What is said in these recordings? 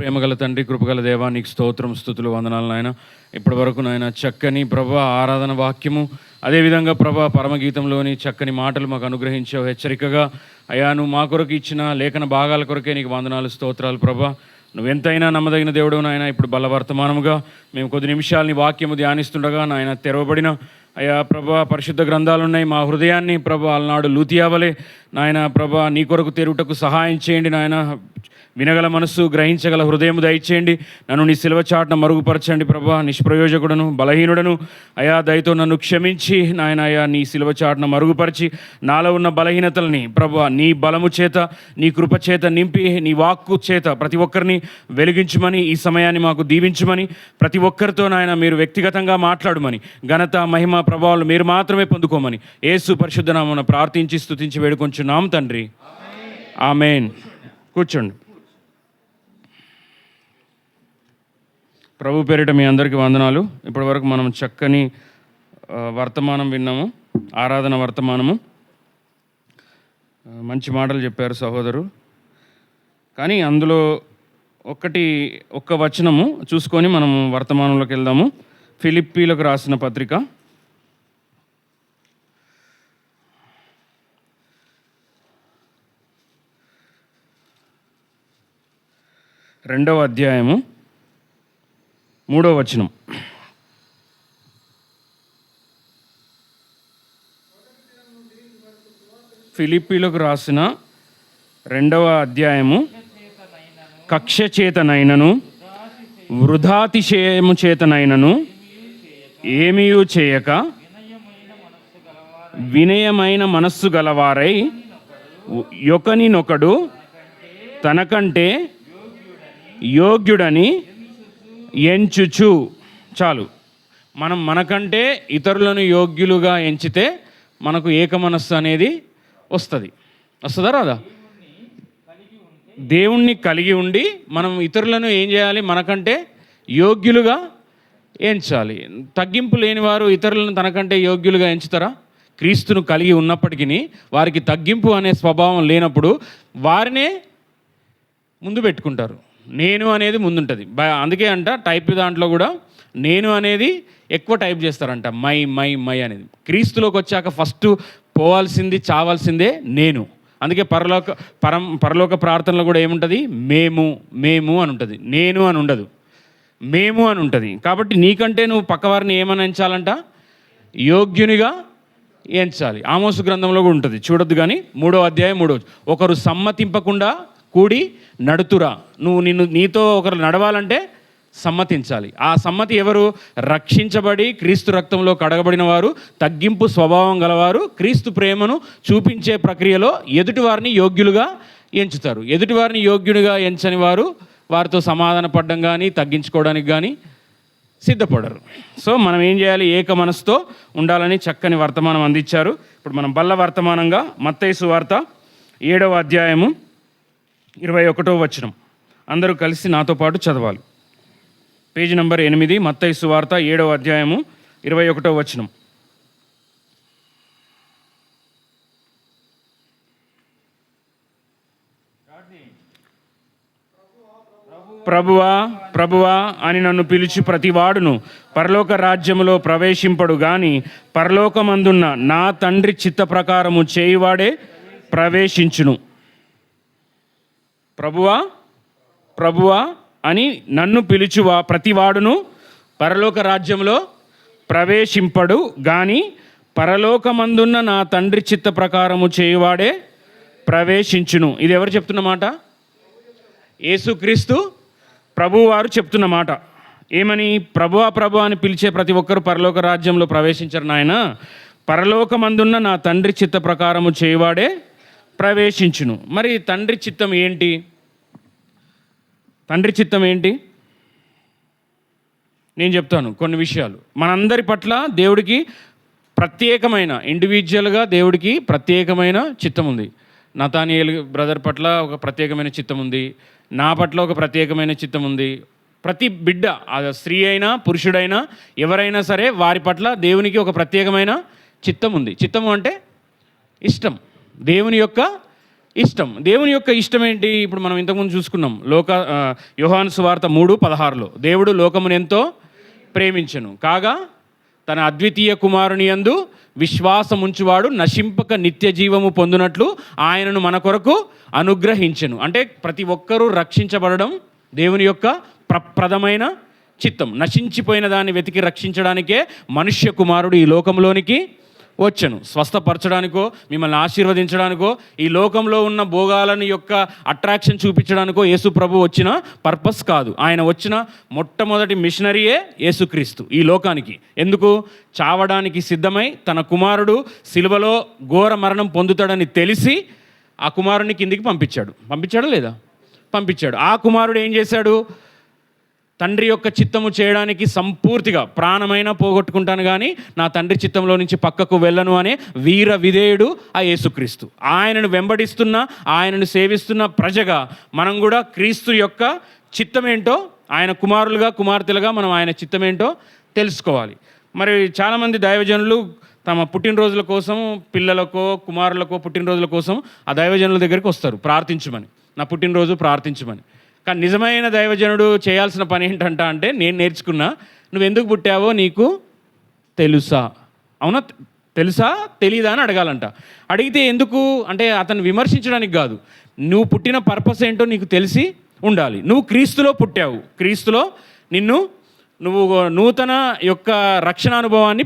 ప్రేమగల తండ్రి, కృపగల దేవా, నీకు స్తోత్రం, స్తుతులు, వందనాలు నాయన. ఇప్పటి వరకు నాయన చక్కని ప్రభా ఆరాధన వాక్యము, అదేవిధంగా ప్రభా పరమగీతంలోని చక్కని మాటలు మాకు అనుగ్రహించావు. హెచ్చరికగా అయ్యా నువ్వు మా కొరకు ఇచ్చిన లేఖన భాగాల కొరకే నీకు వందనాలు, స్తోత్రాలు ప్రభా. నువ్వెంతైనా నమ్మదగిన దేవుడు నాయన. ఇప్పుడు బలవర్తమానముగా మేము కొద్ది నిమిషాలని వాక్యము ధ్యానిస్తుండగా నాయన తెరవబడిన అయ్యా ప్రభా పరిశుద్ధ గ్రంథాలు ఉన్నాయి. మా హృదయాన్ని ప్రభా అలనాడు లూతియావలే నాయన ప్రభా నీ కొరకు తెరుటకు సహాయం చేయండి నాయన. వినగల మనస్సు, గ్రహించగల హృదయం దయచేయండి. నన్ను నీ సిలువ చాటున మరుగుపరచండి ప్రభా. నిష్ప్రయోజకుడను, బలహీనుడను అయా దయతో నన్ను క్షమించి నాయన అయా నీ సిలువ చాటున మరుగుపరిచి నాలో ఉన్న బలహీనతల్ని ప్రభా నీ బలము చేత, నీ కృప చేత నింపి, నీ వాక్కు చేత ప్రతి ఒక్కరిని వెలిగించమని, ఈ సమయాన్ని మాకు దీవించమని, ప్రతి ఒక్కరితో నాయన మీరు వ్యక్తిగతంగా మాట్లాడమని, ఘనత మహిమ ప్రభావాలు మీరు మాత్రమే పొందుకోమని యేసు పరిశుద్ధ నామమున ప్రార్థించి స్తుతించి వేడుకొంచున్నాం తండ్రి. ఆమేన్. కూర్చోండి. ప్రభు పేరిట మీ అందరికీ వందనాలు. ఇప్పటి వరకు మనం చక్కని వర్తమానం విన్నాము, ఆరాధన వర్తమానము. మంచి మాటలు చెప్పారు సహోదరు. కానీ అందులో ఒక్క వచనము చూసుకొని మనం వర్తమానంలోకి వెళ్దాము. ఫిలిప్పీలకు రాసిన పత్రిక 2వ అధ్యాయము 3వ వచనం. ఫిలిప్పీలకు రాసిన 2వ అధ్యాయము, కక్ష చేతనైనను వృధాతిశయము చేతనైనను ఏమీయూ చేయక వినయమైన మనస్సు గలవారై ఒకనినొకడు తనకంటే యోగ్యుడని ఎంచుచు. చాలు. మనం మనకంటే ఇతరులను యోగ్యులుగా ఎంచితే మనకు ఏక మనస్సు అనేది వస్తుందా రాదా? దేవుణ్ణి కలిగి ఉండి మనం ఇతరులను ఏం చేయాలి? మనకంటే యోగ్యులుగా ఎంచాలి. తగ్గింపు లేని వారు ఇతరులను తనకంటే యోగ్యులుగా ఎంచుతారా? క్రీస్తును కలిగి ఉన్నప్పటికీ వారికి తగ్గింపు అనే స్వభావం లేనప్పుడు వారినే ముందు పెట్టుకుంటారు. నేను అనేది ముందుంటుంది. అందుకే అంట టైప్ దాంట్లో కూడా నేను అనేది ఎక్కువ టైప్ చేస్తారంట. మై మై మై అనేది. క్రీస్తులోకి వచ్చాక ఫస్ట్ పోవాల్సింది, చావాల్సిందే నేను. అందుకే పరలోక ప్రార్థనలో కూడా ఏముంటుంది? మేము అని ఉంటుంది. నేను అని ఉండదు, మేము అని ఉంటుంది. కాబట్టి నీకంటే నువ్వు పక్కవారిని ఏమని ఎంచాలంట? యోగ్యునిగా ఎంచాలి. ఆమోసు గ్రంథంలో కూడా ఉంటుంది, చూడొద్దు కానీ 3వ అధ్యాయం 3వ. ఒకరు సమ్మతింపకుండా కూడి నడుతురా. నువ్వు నీతో ఒకరు నడవాలంటే సమ్మతించాలి. ఆ సమ్మతి ఎవరు? రక్షించబడి క్రీస్తు రక్తంలో కడగబడిన వారు, తగ్గింపు స్వభావం గలవారు, క్రీస్తు ప్రేమను చూపించే ప్రక్రియలో ఎదుటివారిని యోగ్యులుగా ఎంచుతారు. ఎదుటివారిని యోగ్యునిగా ఎంచని వారు వారితో సమాధాన పడడం కానీ తగ్గించుకోవడానికి కానీ సిద్ధపడరు. సో మనం ఏం చేయాలి? ఏక మనసుతో ఉండాలని చక్కని వర్తమానం అందించారు. ఇప్పుడు మనం బల్ల వర్తమానంగా మత్తయి సువార్త 7వ అధ్యాయము 21వ వచనం అందరూ కలిసి నాతో పాటు చదవాలి. పేజీ నంబర్ 8, మత్తయి సువార్త 7వ అధ్యాయము 21వ వచనం. ప్రభువా ప్రభువా అని నన్ను పిలిచి ప్రతివాడును పరలోక రాజ్యములో ప్రవేశింపడు గాని పరలోకమందున్న నా తండ్రి చిత్త ప్రకారము చేయువాడే ప్రవేశించును. ప్రభువా ప్రభువా అని నన్ను పిలుచువా ప్రతివాడును పరలోక రాజ్యంలో ప్రవేశింపడు గాని పరలోకమందున్న నా తండ్రి చిత్త ప్రకారము చేయువాడే ప్రవేశించును. ఇది ఎవరు చెప్తున్న మాట? యేసుక్రీస్తు ప్రభువారు చెప్తున్న మాట. ఏమని? ప్రభువా ప్రభువా అని పిలిచే ప్రతి ఒక్కరు పరలోక రాజ్యంలో ప్రవేశించరు నాయన. పరలోకమందున్న నా తండ్రి చిత్త ప్రకారము చేయువాడే ప్రవేశించును. మరి తండ్రి చిత్తం ఏంటి? తండ్రి చిత్తం ఏంటి? నేను చెప్తాను కొన్ని విషయాలు. మనందరి పట్ల దేవుడికి ప్రత్యేకమైన, ఇండివిజువల్గా దేవుడికి ప్రత్యేకమైన చిత్తం ఉంది. నతానియేలు బ్రదర్ పట్ల ఒక ప్రత్యేకమైన చిత్తం ఉంది. నా పట్ల ఒక ప్రత్యేకమైన చిత్తం ఉంది. ప్రతి బిడ్డ, అది స్త్రీ అయినా పురుషుడైనా ఎవరైనా సరే వారి పట్ల దేవునికి ఒక ప్రత్యేకమైన చిత్తం ఉంది. చిత్తము అంటే ఇష్టం, దేవుని యొక్క ఇష్టం. దేవుని యొక్క ఇష్టం ఏంటి? ఇప్పుడు మనం ఇంతకుముందు చూసుకున్నాం. యోహాను సువార్త 3:16లో దేవుడు లోకమును ఎంతో ప్రేమించెను కాగా తన అద్వితీయ కుమారుని యందు విశ్వాసముంచువాడు నశింపక నిత్య జీవము పొందునట్లు ఆయనను మన కొరకు అనుగ్రహించెను. అంటే ప్రతి ఒక్కరూ రక్షించబడడం దేవుని యొక్క ప్రప్రదమైన చిత్తం. నశించిపోయిన దాన్ని వెతికి రక్షించడానికే మనుష్య కుమారుడు ఈ లోకంలోనికి వచ్చను. స్వస్థపరచడానికో, మిమ్మల్ని ఆశీర్వదించడానికో, ఈ లోకంలో ఉన్న భోగాలని యొక్క అట్రాక్షన్ చూపించడానికో యేసు ప్రభు వచ్చిన పర్పస్ కాదు. ఆయన వచ్చిన మొట్టమొదటి మిషనరీయే యేసుక్రీస్తు ఈ లోకానికి. ఎందుకు? చావడానికి సిద్ధమై తన కుమారుడు సిలువలో ఘోర మరణం పొందుతాడని తెలిసి ఆ కుమారుని కిందికి పంపించాడా లేదా? పంపించాడు. ఆ కుమారుడు ఏం చేశాడు? తండ్రి యొక్క చిత్తము చేయడానికి సంపూర్తిగా ప్రాణమైనా పోగొట్టుకుంటాను కానీ నా తండ్రి చిత్తంలో నుంచి పక్కకు వెళ్ళను అనే వీర విధేయుడు ఆ యేసుక్రీస్తు. ఆయనను వెంబడిస్తున్న, ఆయనను సేవిస్తున్న ప్రజగా మనం కూడా క్రీస్తు యొక్క చిత్తమేంటో, ఆయన కుమారులుగా కుమార్తెలుగా మనం ఆయన చిత్తమేంటో తెలుసుకోవాలి. మరి చాలామంది దైవజనులు తమ పుట్టినరోజుల కోసం, పిల్లలకో కుమారులకో పుట్టినరోజుల కోసం ఆ దైవజనుల దగ్గరికి వస్తారు ప్రార్థించమని, నా పుట్టినరోజు ప్రార్థించమని. కానీ నిజమైన దైవజనుడు చేయాల్సిన పని ఏంటంట అంటే, నేను నేర్చుకున్నా, నువ్వు ఎందుకు పుట్టావో నీకు తెలుసా? అవునా? తెలుసా తెలీదా అని అడగాలంట. అడిగితే ఎందుకు అంటే అతను విమర్శించడానికి కాదు, నువ్వు పుట్టిన పర్పస్ ఏంటో నీకు తెలిసి ఉండాలి. నువ్వు క్రీస్తులో పుట్టావు, క్రీస్తులో నువ్వు నూతన యొక్క రక్షణ అనుభవాన్ని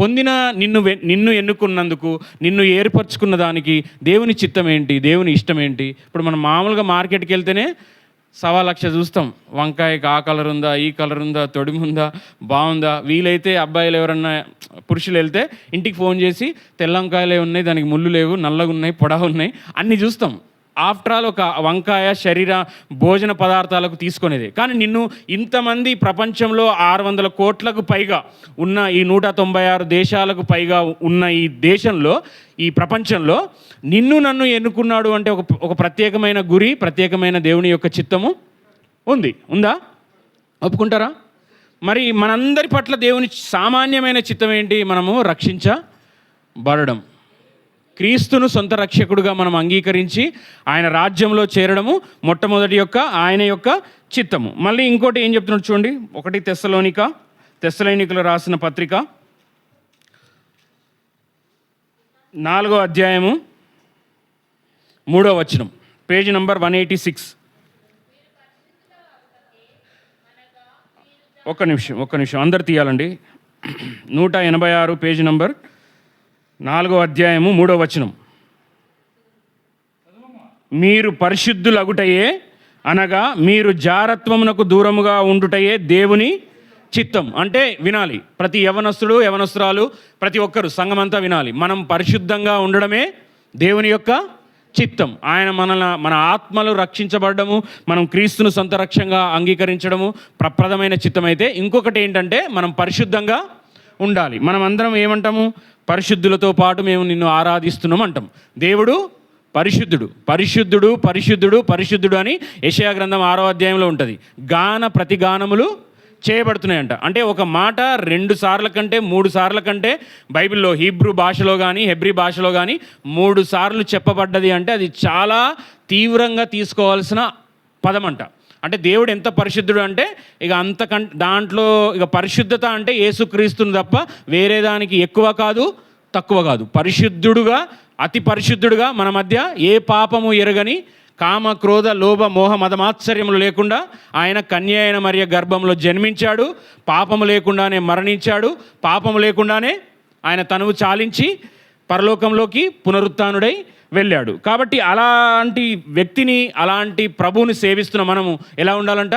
పొందిన నిన్ను ఎన్నుకున్నందుకు, నిన్ను ఏర్పరచుకున్న దానికి దేవుని చిత్తం ఏంటి, దేవుని ఇష్టం ఏంటి? ఇప్పుడు మనం మామూలుగా మార్కెట్కి వెళ్తేనే 1,00,000 చూస్తాం. వంకాయకి ఆ కలర్ ఉందా, ఈ కలర్ ఉందా, తొడిమి ఉందా, బాగుందా. వీలైతే అబ్బాయిలు ఎవరన్నా పురుషులు వెళ్తే ఇంటికి ఫోన్ చేసి తెల్ల వంకాయలే ఉన్నాయి, దానికి ముళ్ళు లేవు, నల్లగా ఉన్నాయి, పొడవు ఉన్నాయి, అన్నీ చూస్తాం. ఆఫ్టర్ ఆల్ ఒక వంకాయ శరీర భోజన పదార్థాలకు తీసుకునేది. కానీ నిన్ను ఇంతమంది ప్రపంచంలో 600 కోట్లకు పైగా ఉన్న ఈ 196 దేశాలకు పైగా ఉన్న ఈ దేశంలో, ఈ ప్రపంచంలో నన్ను ఎన్నుకున్నాడు అంటే ఒక ప్రత్యేకమైన గురి, ప్రత్యేకమైన దేవుని యొక్క చిత్తము ఉందా? ఒప్పుకుంటారా? మరి మనందరి పట్ల దేవుని సామాన్యమైన చిత్తం ఏంటి? మనము రక్షించబడడం, క్రీస్తును సొంత రక్షకుడుగా మనం అంగీకరించి ఆయన రాజ్యంలో చేరడము మొట్టమొదటి ఆయన యొక్క చిత్తము. మళ్ళీ ఇంకోటి ఏం చెప్తున్నాడు చూడండి. 1 తెస్సలోనికలు రాసిన పత్రిక 4వ అధ్యాయము 3వ వచనం, పేజీ నంబర్ 186. ఒక్క నిమిషం అందరు తీయాలండి. 186 పేజీ నంబర్ 4వ అధ్యాయము 3వ వచనం. మీరు పరిశుద్ధులగుటయే అనగా మీరు జారత్వమునకు దూరముగా ఉండుటయే దేవుని చిత్తం. అంటే వినాలి, ప్రతి యవనస్తురాలు ప్రతి ఒక్కరు సంఘమంతా వినాలి. మనం పరిశుద్ధంగా ఉండడమే దేవుని యొక్క చిత్తం. ఆయన మన ఆత్మలు రక్షించబడము, మనం క్రీస్తును సొంత రక్షంగా అంగీకరించడము ప్రప్రదమైన చిత్తం. అయితే ఇంకొకటి ఏంటంటే మనం పరిశుద్ధంగా ఉండాలి. మనం అందరం ఏమంటాము? పరిశుద్ధులతో పాటు మేము నిన్ను ఆరాధిస్తున్నాం అంటాం. దేవుడు పరిశుద్ధుడు అని యెషయా గ్రంథం 6వ అధ్యాయంలో ఉంటుంది. ప్రతిగానములు చేయబడుతున్నాయంట. అంటే ఒక మాట 2 సార్ల కంటే 3 సార్ల కంటే బైబిల్లో హీబ్రూ భాషలో కానీ హెబ్రీ భాషలో కానీ 3 సార్లు చెప్పబడ్డది అంటే అది చాలా తీవ్రంగా తీసుకోవాల్సిన పదం అంట. అంటే దేవుడు ఎంత పరిశుద్ధుడు అంటే ఇక దాంట్లో ఇక పరిశుద్ధత అంటే యేసుక్రీస్తుని తప్ప వేరే దానికి ఎక్కువ కాదు, తక్కువ కాదు. పరిశుద్ధుడుగా, అతి పరిశుద్ధుడుగా, మన మధ్య ఏ పాపము ఎరగని, కామ క్రోధ లోభ మోహ మదమాత్సర్యములు లేకుండా ఆయన కన్య అయిన మరియ గర్భంలో జన్మించాడు, పాపము లేకుండానే మరణించాడు, పాపము లేకుండానే ఆయన తనువు చాలించి పరలోకంలోకి పునరుత్థానుడై వెళ్ళాడు. కాబట్టి అలాంటి వ్యక్తిని, అలాంటి ప్రభువుని సేవిస్తున్న మనము ఎలా ఉండాలంట?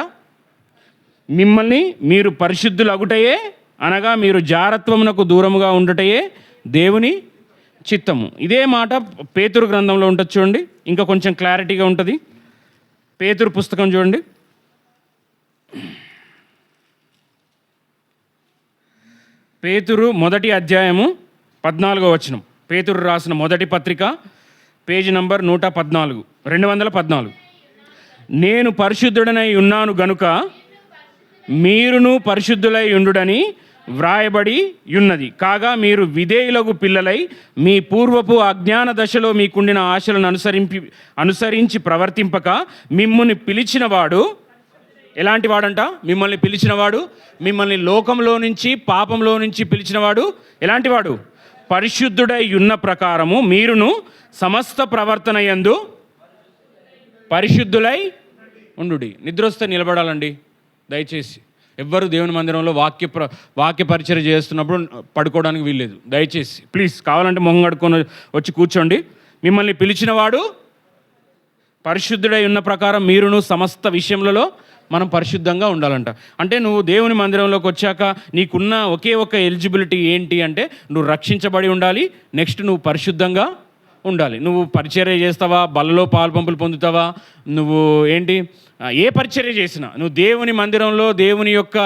మీరు పరిశుద్ధులు అగుటయే అనగా మీరు జారత్వమునకు దూరముగా ఉండటయే దేవుని చిత్తము. ఇదే మాట పేతురు గ్రంథంలో ఉంటుంది చూడండి, ఇంకా కొంచెం క్లారిటీగా ఉంటుంది. పేతురు పుస్తకం చూడండి, పేతురు 1వ అధ్యాయము 14వ వచనం. పేతురు రాసిన మొదటి పత్రిక, పేజీ నంబర్ 214. నేను పరిశుద్ధుడనై ఉన్నాను గనుక మీరును పరిశుద్ధులై ఉండుడని వ్రాయబడి ఉన్నది. కాగా మీరు విధేయులకు పిల్లలై మీ పూర్వపు అజ్ఞాన దశలో మీకుండిన ఆశలను అనుసరించి ప్రవర్తింపక మిమ్ముని పిలిచినవాడు ఎలాంటి వాడంట? మిమ్మల్ని పిలిచినవాడు, మిమ్మల్ని లోకంలో నుంచి పాపంలో నుంచి పిలిచినవాడు ఎలాంటి వాడు? పరిశుద్ధుడై ఉన్న ప్రకారము మీరును సమస్త ప్రవర్తన యందు పరిశుద్ధులై ఉండుడి. నిద్ర వస్తే నిలబడాలండి దయచేసి. ఎవ్వరు దేవుని మందిరంలో వాక్య పరిచర్య చేస్తున్నప్పుడు పడుకోవడానికి వీల్లేదు దయచేసి, ప్లీజ్. కావాలంటే మొహం కడుక్కొని వచ్చి కూర్చోండి. మిమ్మల్ని పిలిచినవాడు పరిశుద్ధుడై ఉన్న ప్రకారం మీరును సమస్త విషయములలో మనం పరిశుద్ధంగా ఉండాలంట. అంటే నువ్వు దేవుని మందిరంలోకి వచ్చాక నీకున్న ఒకే ఒక ఎలిజిబిలిటీ ఏంటి అంటే నువ్వు రక్షించబడి ఉండాలి, నెక్స్ట్ నువ్వు పరిశుద్ధంగా ఉండాలి. నువ్వు పరిచర్య చేస్తావా, బలలో పాలు పంపులు పొందుతావా, నువ్వు ఏంటి ఏ పరిచర్య చేసినా నువ్వు దేవుని మందిరంలో దేవుని యొక్క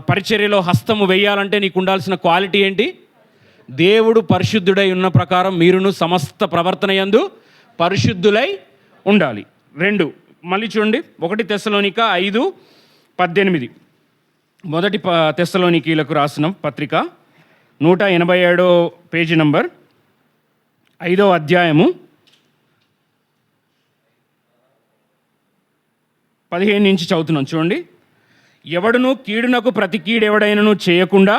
పరిచర్యలో హస్తము వేయాలంటే నీకు ఉండాల్సిన క్వాలిటీ ఏంటి? దేవుడు పరిశుద్ధుడై ఉన్న ప్రకారం మీరును సమస్త ప్రవర్తన యందు పరిశుద్ధులై ఉండాలి. 2 మళ్ళీ చూడండి, 1 తెస్సలోనిక 5:18. మొదటి తెస్సలోనికీలకు రాసిన పత్రిక 187 పేజీ నంబర్ 5వ అధ్యాయము 15 నుంచి చదువుతున్నాం చూడండి. ఎవడును కీడునకు ప్రతి కీడెవడైనను చేయకుండా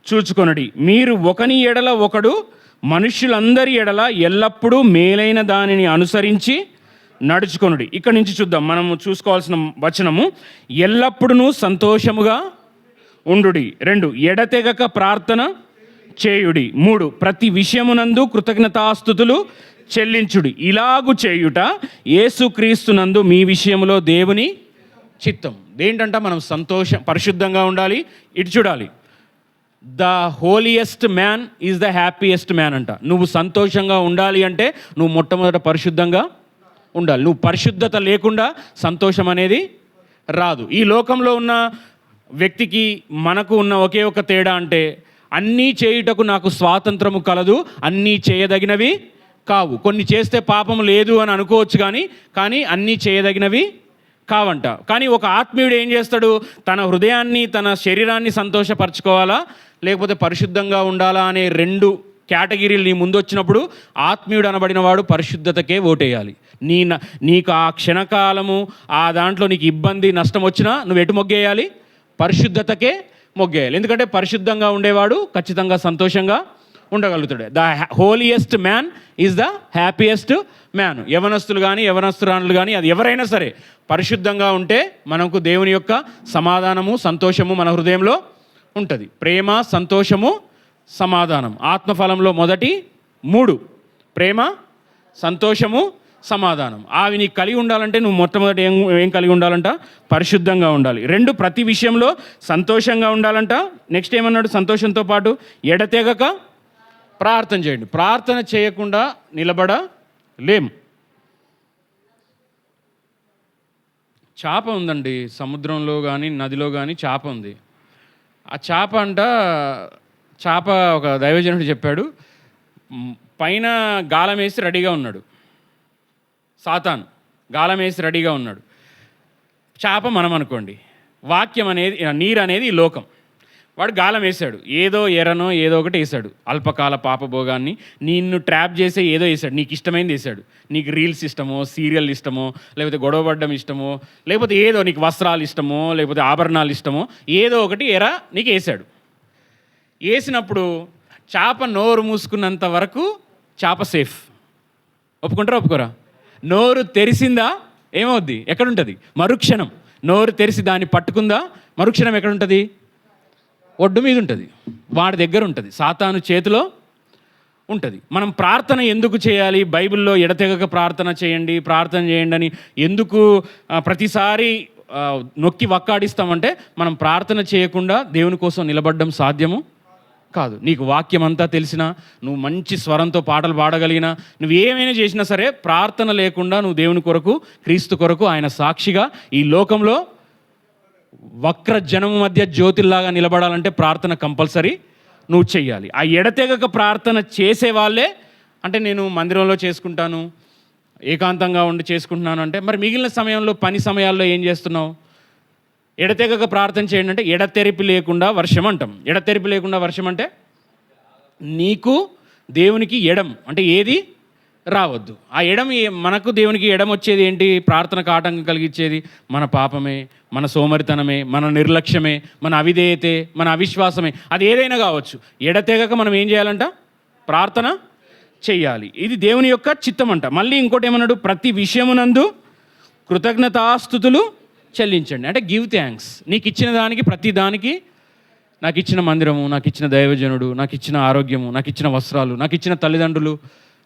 చూచుకొనడి. మీరు ఒకని ఎడల ఒకడు మనుష్యులందరి ఎడల ఎల్లప్పుడూ మేలైన దానిని అనుసరించి నడుచుకొనుడి. ఇక్కడి నుంచి చూద్దాం మనము చూసుకోవాల్సిన వచనము. ఎల్లప్పుడూ సంతోషముగా ఉండుడి. 2 ఎడతెగక ప్రార్థన చేయుడి. 3 ప్రతి విషయమునందు కృతజ్ఞతాస్తుతులు చెల్లించుడి. ఇలాగు చేయుట యేసుక్రీస్తునందు మీ విషయంలో దేవుని చిత్తం. ఏంటంట? మనం పరిశుద్ధంగా ఉండాలి. ఇటు చూడాలి, the holiest man is the happiest man అంట. నువ్వు సంతోషంగా ఉండాలి అంటే నువ్వు మొట్టమొదట పరిశుద్ధంగా ఉండాలి. నువ్వు పరిశుద్ధత లేకుండా సంతోషం అనేది రాదు. ఈ లోకంలో ఉన్న వ్యక్తికి మనకు ఉన్న ఒకే ఒక తేడా అంటే అన్నీ చేయుటకు నాకు స్వాతంత్రము కలదు, అన్నీ చేయదగినవి కావు. కొన్ని చేస్తే పాపం లేదు అని అనుకోవచ్చు, కానీ అన్నీ చేయదగినవి కావంట. కానీ ఒక ఆత్మీయుడు ఏం చేస్తాడు? తన హృదయాన్ని తన శరీరాన్ని సంతోషపరచుకోవాలా లేకపోతే పరిశుద్ధంగా ఉండాలా అనే 2 కేటగిరీలు నీ ముందు వచ్చినప్పుడు ఆత్మీయుడు అనబడిన వాడు పరిశుద్ధతకే ఓటేయాలి. నీకు ఆ క్షణకాలము ఆ దాంట్లో నీకు ఇబ్బంది నష్టం వచ్చినా నువ్వు ఎటు మొగ్గేయాలి? పరిశుద్ధతకే మొగ్గేయాలి. ఎందుకంటే పరిశుద్ధంగా ఉండేవాడు ఖచ్చితంగా సంతోషంగా ఉండగలుగుతాడు. The holiest man is the happiest man. యవనస్తులు కానీ యవనస్తురాణులు కానీ అది ఎవరైనా సరే పరిశుద్ధంగా ఉంటే మనకు దేవుని యొక్క సమాధానము సంతోషము మన హృదయంలో ఉంటుంది. ప్రేమ, సంతోషము, సమాధానం. ఆత్మఫలంలో మొదటి 3 ప్రేమ, సంతోషము, సమాధానం. అవి నీకు కలిగి ఉండాలంటే నువ్వు మొట్టమొదటి ఏం కలిగి ఉండాలంట? పరిశుద్ధంగా ఉండాలి. 2 ప్రతి విషయంలో సంతోషంగా ఉండాలంట. నెక్స్ట్ ఏమన్నాడు? సంతోషంతో పాటు ఎడతెగక ప్రార్థన చేయండి. ప్రార్థన చేయకుండా నిలబడలేం. చేప ఉందండి సముద్రంలో కానీ నదిలో కానీ చేప ఉంది. ఆ చేప ఒక దైవజనుడు చెప్పాడు, పైన గాలం వేసి రెడీగా ఉన్నాడు. సాతాను గాలం వేసి రెడీగా ఉన్నాడు. చేప మనం అనుకోండి. వాక్యం అనేది, నీరు అనేది ఈ లోకం. వాడు గాలం వేశాడు, ఏదో ఎరనో ఏదో ఒకటి వేశాడు. అల్పకాల పాపభోగాన్ని నిన్ను ట్రాప్ చేసే ఏదో వేశాడు. నీకు ఇష్టమైంది వేశాడు. నీకు రీల్స్ ఇష్టమో, సీరియల్ ఇష్టమో, లేకపోతే గొడవపడ్డం ఇష్టమో, లేకపోతే ఏదో నీకు వస్త్రాలు ఇష్టమో, లేకపోతే ఆభరణాలు ఇష్టమో, ఏదో ఒకటి ఎర నీకు వేశాడు. వేసినప్పుడు చేప నోరు మూసుకున్నంత వరకు చేప సేఫ్. ఒప్పుకుంటారా ఒప్పుకోరా? నోరు తెరిసిందా ఏమవుద్ది? ఎక్కడుంటుంది? మరుక్షణం నోరు తెరిసి దాన్ని పట్టుకుందా మరుక్షణం ఎక్కడుంటుంది? ఒడ్డు మీద ఉంటుంది, వాడి దగ్గర ఉంటుంది, సాతాను చేతిలో ఉంటుంది. మనం ప్రార్థన ఎందుకు చేయాలి? బైబిల్లో ఎడతెగక ప్రార్థన చేయండి అని ఎందుకు ప్రతిసారి నొక్కి వక్కాడిస్తామంటే మనం ప్రార్థన చేయకుండా దేవుని కోసం నిలబడడం సాధ్యము కాదు. నీకు వాక్యం అంతా తెలిసినా, నువ్వు మంచి స్వరంతో పాటలు పాడగలిగినా, నువ్వు ఏమైనా చేసినా సరే ప్రార్థన లేకుండా నువ్వు దేవుని కొరకు, క్రీస్తు కొరకు, ఆయన సాక్షిగా ఈ లోకంలో వక్ర జనము మధ్య జ్యోతిల్లాగా నిలబడాలంటే ప్రార్థన కంపల్సరీ నువ్వు చెయ్యాలి. ఆ ఎడతెగక ప్రార్థన చేసే వాళ్ళే, అంటే నేను మందిరంలో చేసుకుంటాను, ఏకాంతంగా ఉండి చేసుకుంటున్నాను అంటే, మరి మిగిలిన సమయంలో పని సమయాల్లో ఏం చేస్తున్నావు? ఎడతెగక ప్రార్థన చేయండి అంటే ఎడతెరిపి లేకుండా వర్షం అంటాం. ఎడతెరిపి లేకుండా వర్షం అంటే నీకు దేవునికి ఎడం అంటే ఏది రావద్దు. ఆ ఎడం మనకు దేవునికి ఎడం వచ్చేది ఏంటి? ప్రార్థనకు ఆటంకం కలిగించేది మన పాపమే, మన సోమరితనమే, మన నిర్లక్ష్యమే, మన అవిధేయతే, మన అవిశ్వాసమే, అది ఏదైనా కావచ్చు. ఎడతెగక మనం ఏం చేయాలంట? ప్రార్థన చెయ్యాలి. ఇది దేవుని యొక్క చిత్తం అంట. మళ్ళీ ఇంకోటి ఏమన్నాడు? ప్రతి విషయమునందు కృతజ్ఞతాస్తుతులు చెల్లించండి అంటే గివ్ థ్యాంక్స్. నీకు ఇచ్చిన దానికి, ప్రతి దానికి, నాకు ఇచ్చిన మందిరము, నాకు ఇచ్చిన దైవజనుడు, నాకు ఇచ్చిన ఆరోగ్యము, నాకు ఇచ్చిన వస్త్రాలు, నాకు ఇచ్చిన తల్లిదండ్రులు,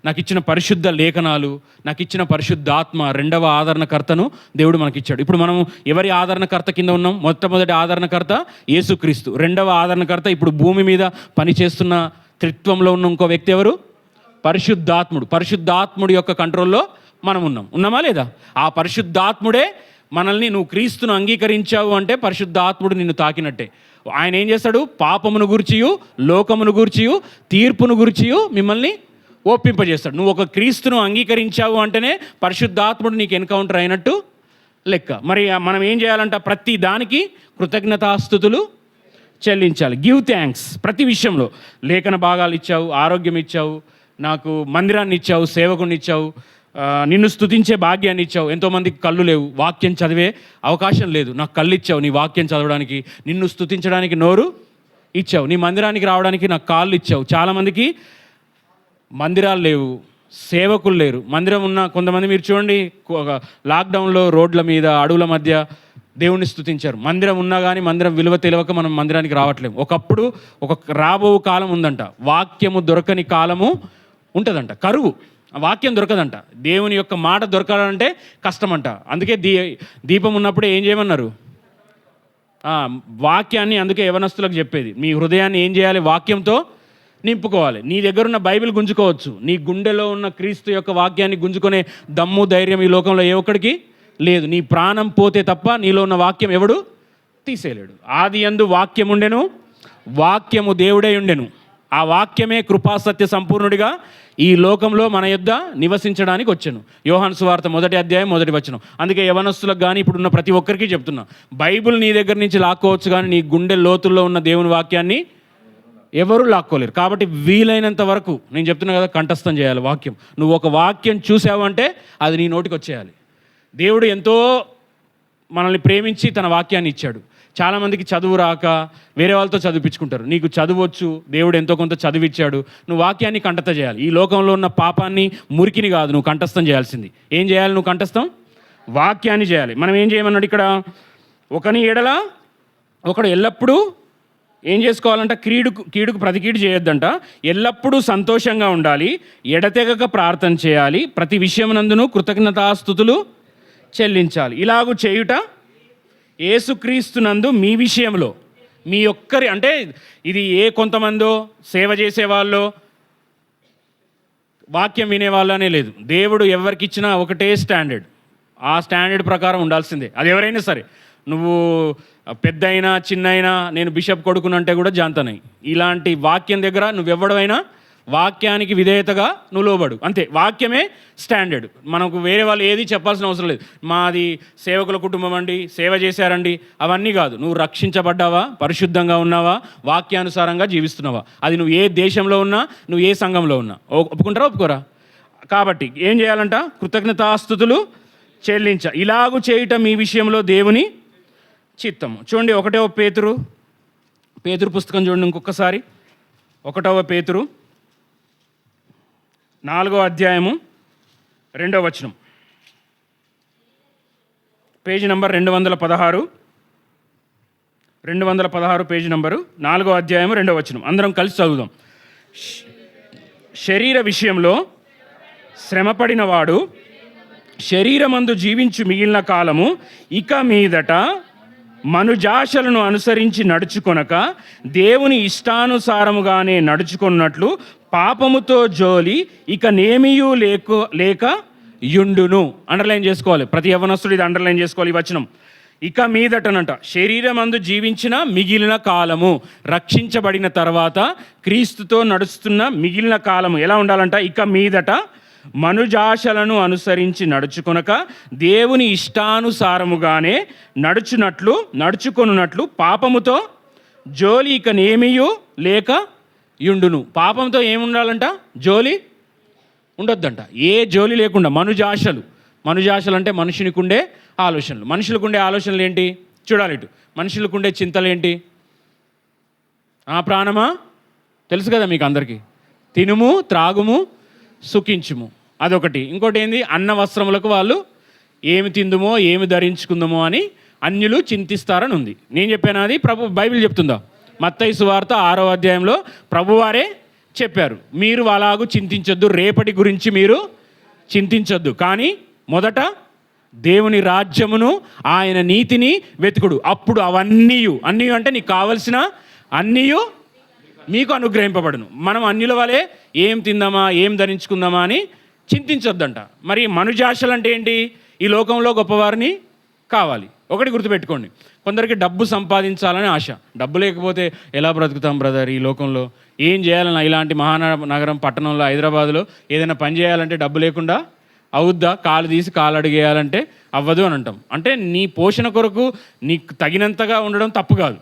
నాకు ఇచ్చిన పరిశుద్ధ లేఖనాలు, నాకు ఇచ్చిన పరిశుద్ధాత్మ, రెండవ ఆదరణకర్తను దేవుడు మనకిచ్చాడు. ఇప్పుడు మనం ఎవరి ఆదరణకర్త కింద ఉన్నాం? మొట్టమొదటి ఆదరణకర్త యేసుక్రీస్తు. రెండవ ఆదరణకర్త ఇప్పుడు భూమి మీద పనిచేస్తున్న త్రిత్వంలో ఉన్న ఇంకో వ్యక్తి ఎవరు? పరిశుద్ధాత్ముడు. పరిశుద్ధాత్ముడి యొక్క కంట్రోల్లో మనం ఉన్నామా లేదా? ఆ పరిశుద్ధాత్ముడే మనల్ని, నువ్వు క్రీస్తును అంగీకరించావు అంటే పరిశుద్ధాత్ముడు నిన్ను తాకినట్టే. ఆయన ఏం చేస్తాడు? పాపమును గూర్చియు, లోకమును గూర్చియు, తీర్పును గూర్చియు మిమ్మల్ని ఒప్పింపజేస్తాడు. నువ్వు ఒక క్రీస్తును అంగీకరించావు అంటేనే పరిశుద్ధాత్ముడు నీకు ఎన్కౌంటర్ అయినట్టు లెక్క. మరి మనం ఏం చేయాలంట? ప్రతి దానికి కృతజ్ఞతాస్తుతులు చెల్లించాలి. గివ్ థ్యాంక్స్ ప్రతి విషయంలో. లేఖన భాగాలు ఇచ్చావు, ఆరోగ్యం ఇచ్చావు, నాకు మందిరాన్ని ఇచ్చావు, సేవకుని ఇచ్చావు, నిన్ను స్తుతించే భాగ్యాన్ని ఇచ్చావు. ఎంతోమందికి కళ్ళు లేవు, వాక్యం చదివే అవకాశం లేదు, నాకు కళ్ళు ఇచ్చావు నీ వాక్యం చదవడానికి, నిన్ను స్తుతించడానికి నోరు ఇచ్చావు, నీ మందిరానికి రావడానికి నాకు కాళ్ళు ఇచ్చావు. చాలామందికి మందిరాలు లేవు, సేవకులు లేరు. మందిరం ఉన్న కొంతమంది మీరు చూడండి, లాక్డౌన్లో రోడ్ల మీద, అడవుల మధ్య దేవుణ్ణి స్తుతించారు. మందిరం ఉన్నా కానీ మందిరం విలువ తెలియక మనం మందిరానికి రావట్లేము. ఒకప్పుడు రాబో కాలం ఉందంట, వాక్యము దొరకని కాలము ఉంటుందంట, కరువు, వాక్యం దొరకదంట. దేవుని యొక్క మాట దొరకాలంటే కష్టమంట. అందుకే దీపం ఉన్నప్పుడే ఏం చేయమన్నారు? వాక్యాన్ని. అందుకే యవనస్తులకు చెప్పేది, మీ హృదయాన్ని ఏం చేయాలి? వాక్యంతో నింపుకోవాలి. నీ దగ్గర ఉన్న బైబిల్ గుంజుకోవచ్చు, నీ గుండెలో ఉన్న క్రీస్తు యొక్క వాక్యాన్ని గుంజుకునే దమ్ము, ధైర్యం ఈ లోకంలో ఏ ఒక్కడికి లేదు. నీ ప్రాణం పోతే తప్ప నీలో ఉన్న వాక్యం ఎవడు తీసేయలేడు. ఆది యందు వాక్యం ఉండెను, వాక్యము దేవుడై ఉండెను, ఆ వాక్యమే కృపాసత్య సంపూర్ణుడిగా ఈ లోకంలో మన యొద్ద నివసించడానికి వచ్చాను. యోహాను సువార్త 1వ అధ్యాయం 1వ వచనం. అందుకే యవనస్తులకు కానీ ఇప్పుడున్న ప్రతి ఒక్కరికి చెప్తున్నా, బైబిల్ నీ దగ్గర నుంచి లాక్కోవచ్చు కానీ నీ గుండె లోతుల్లో ఉన్న దేవుని వాక్యాన్ని ఎవరు లాక్కోలేరు. కాబట్టి వీలైనంత వరకు నేను చెప్తున్నా కదా, కంఠస్థం చేయాలి వాక్యం. నువ్వు ఒక వాక్యం చూసావు అంటే అది నీ నోటికి వచ్చేయాలి. దేవుడు ఎంతో మనల్ని ప్రేమించి తన వాక్యాన్ని ఇచ్చాడు. చాలామందికి చదువు రాక వేరే వాళ్ళతో చదివించుకుంటారు. నీకు చదువచ్చు, దేవుడు ఎంతో కొంత చదివిచ్చాడు, నువ్వు వాక్యాన్ని కంఠస్థ చేయాలి. ఈ లోకంలో ఉన్న పాపాన్ని, మురికిని కాదు నువ్వు కంఠస్థం చేయాల్సింది. ఏం చేయాలి నువ్వు? కంఠస్థం వాక్యాన్ని చేయాలి. మనం ఏం చేయమన్నాడు ఇక్కడ? ఒకని ఎడల ఒకడు ఎల్లప్పుడూ ఏం చేసుకోవాలంట? కీడుకు ప్రతికీడు చేయొద్దంట. ఎల్లప్పుడూ సంతోషంగా ఉండాలి, ఎడతెగక ప్రార్థన చేయాలి, ప్రతి విషయమునందును కృతజ్ఞతాస్తుతులు చెల్లించాలి. ఇలాగూ చేయుట యేసుక్రీస్తునందు మీ విషయంలో, మీ ఒక్కరి, అంటే ఇది ఏ కొంతమందో సేవ చేసేవాళ్ళో వాక్యం వినేవాళ్ళు అనే లేదు. దేవుడు ఎవరికి ఇచ్చినా ఒకటే స్టాండర్డ్, ఆ స్టాండర్డ్ ప్రకారం ఉండాల్సిందే. అది ఎవరైనా సరే, నువ్వు పెద్ద అయినా చిన్న అయినా, నేను బిషప్ కొడుకునంటే కూడా జాంతనై, ఇలాంటి వాక్యం దగ్గర నువ్వెవ్వడమైనా వాక్యానికి విధేయతగా నువ్వు లోబడు, అంతే. వాక్యమే స్టాండర్డ్. మనకు వేరే వాళ్ళు ఏది చెప్పాల్సిన అవసరం లేదు. మాది సేవకుల కుటుంబం అండి, సేవ చేశారండి, అవన్నీ కాదు. నువ్వు రక్షించబడ్డావా, పరిశుద్ధంగా ఉన్నావా, వాక్యానుసారంగా జీవిస్తున్నావా, అది నువ్వు ఏ దేశంలో ఉన్నా, నువ్వు ఏ సంఘంలో ఉన్నా. ఒప్పుకుంటారా ఒప్పుకోరా? కాబట్టి ఏం చేయాలంట? కృతజ్ఞతాస్తుతులు ఇలాగూ చేయటం మీ విషయంలో దేవుని చిత్తము. చూడండి 1వ పేతురు పుస్తకం చూడండి ఇంకొకసారి. 1వ పేతురు 4వ అధ్యాయము 2వ వచనం, పేజీ నంబర్ 216, పేజీ నంబరు 4వ అధ్యాయము 2వ వచనం. అందరం కలిసి చదువుదాం. శరీర విషయంలో శ్రమపడిన వాడు శరీరమందు జీవించు మిగిలిన కాలము ఇక మీదట మనుజాశలను అనుసరించి నడుచుకొనక దేవుని ఇష్టానుసారముగానే నడుచుకున్నట్లు పాపముతో జోలి ఇక నేమియూ లేక యుండును. అండర్లైన్ చేసుకోవాలి, ప్రతి యవనస్తుడు ఇది అండర్లైన్ చేసుకోవాలి. ఈ వచనం ఇక మీదటనంట, శరీరమందు జీవించిన మిగిలిన కాలము, రక్షించబడిన తర్వాత క్రీస్తుతో నడుస్తున్న మిగిలిన కాలము ఎలా ఉండాలంట? ఇక మీదట మనుజాశలను అనుసరించి నడుచుకొనక దేవుని ఇష్టానుసారముగానే నడుచుకొనున్నట్లు పాపముతో జోలి ఇకనేమియు లేక యుండును. పాపంతో ఏముండాలంట? జోలి ఉండొద్దంట. ఏ జోలి లేకుండా మనుజాశలు అంటే మనుషునికి ఉండే ఆలోచనలు. మనుషులకు ఉండే ఆలోచనలు ఏంటి? చూడాలి ఇటు. మనుషులకు ఉండే చింతలు ఏంటి? ప్రాణమా తెలుసు కదా మీకు అందరికీ, తినుము త్రాగుము సుఖించుము, అదొకటి. ఇంకోటి ఏంది? అన్న వస్త్రములకు వాళ్ళు ఏమి తిందుమో ఏమి ధరించుకుందామో అని అన్యులు చింతిస్తారని ఉంది. నేను చెప్పాను, అది బైబిల్ చెప్తుందా? మత్తయి సువార్త 6వ అధ్యాయంలో ప్రభువారే చెప్పారు, మీరు అలాగూ చింతించొద్దు, రేపటి గురించి మీరు చింతించొద్దు, కానీ మొదట దేవుని రాజ్యమును ఆయన నీతిని వెతుకుడు, అప్పుడు అవన్నీ అంటే నీకు కావలసిన అన్నీ మీకు అనుగ్రహింపబడును. మనం అన్యుల వలె ఏం తిందామా ఏం ధరించుకుందామా అని చింతించొద్దంట. మరి మనుజాశలు అంటే ఏంటి? ఈ లోకంలో గొప్పవారిని కావాలి. ఒకటి గుర్తుపెట్టుకోండి, కొందరికి డబ్బు సంపాదించాలని ఆశ. డబ్బు లేకపోతే ఎలా బ్రతుకుతాం బ్రదర్ ఈ లోకంలో? ఏం చేయాలన్నా ఇలాంటి మహానగరం పట్టణంలో హైదరాబాద్లో ఏదైనా పని చేయాలంటే డబ్బు లేకుండా అవుద్దా? కాలు తీసి కాలు అడిగేయాలంటే అవ్వదు అని అంటాం. అంటే నీ పోషణ కొరకు నీకు తగినంతగా ఉండడం తప్పు కాదు,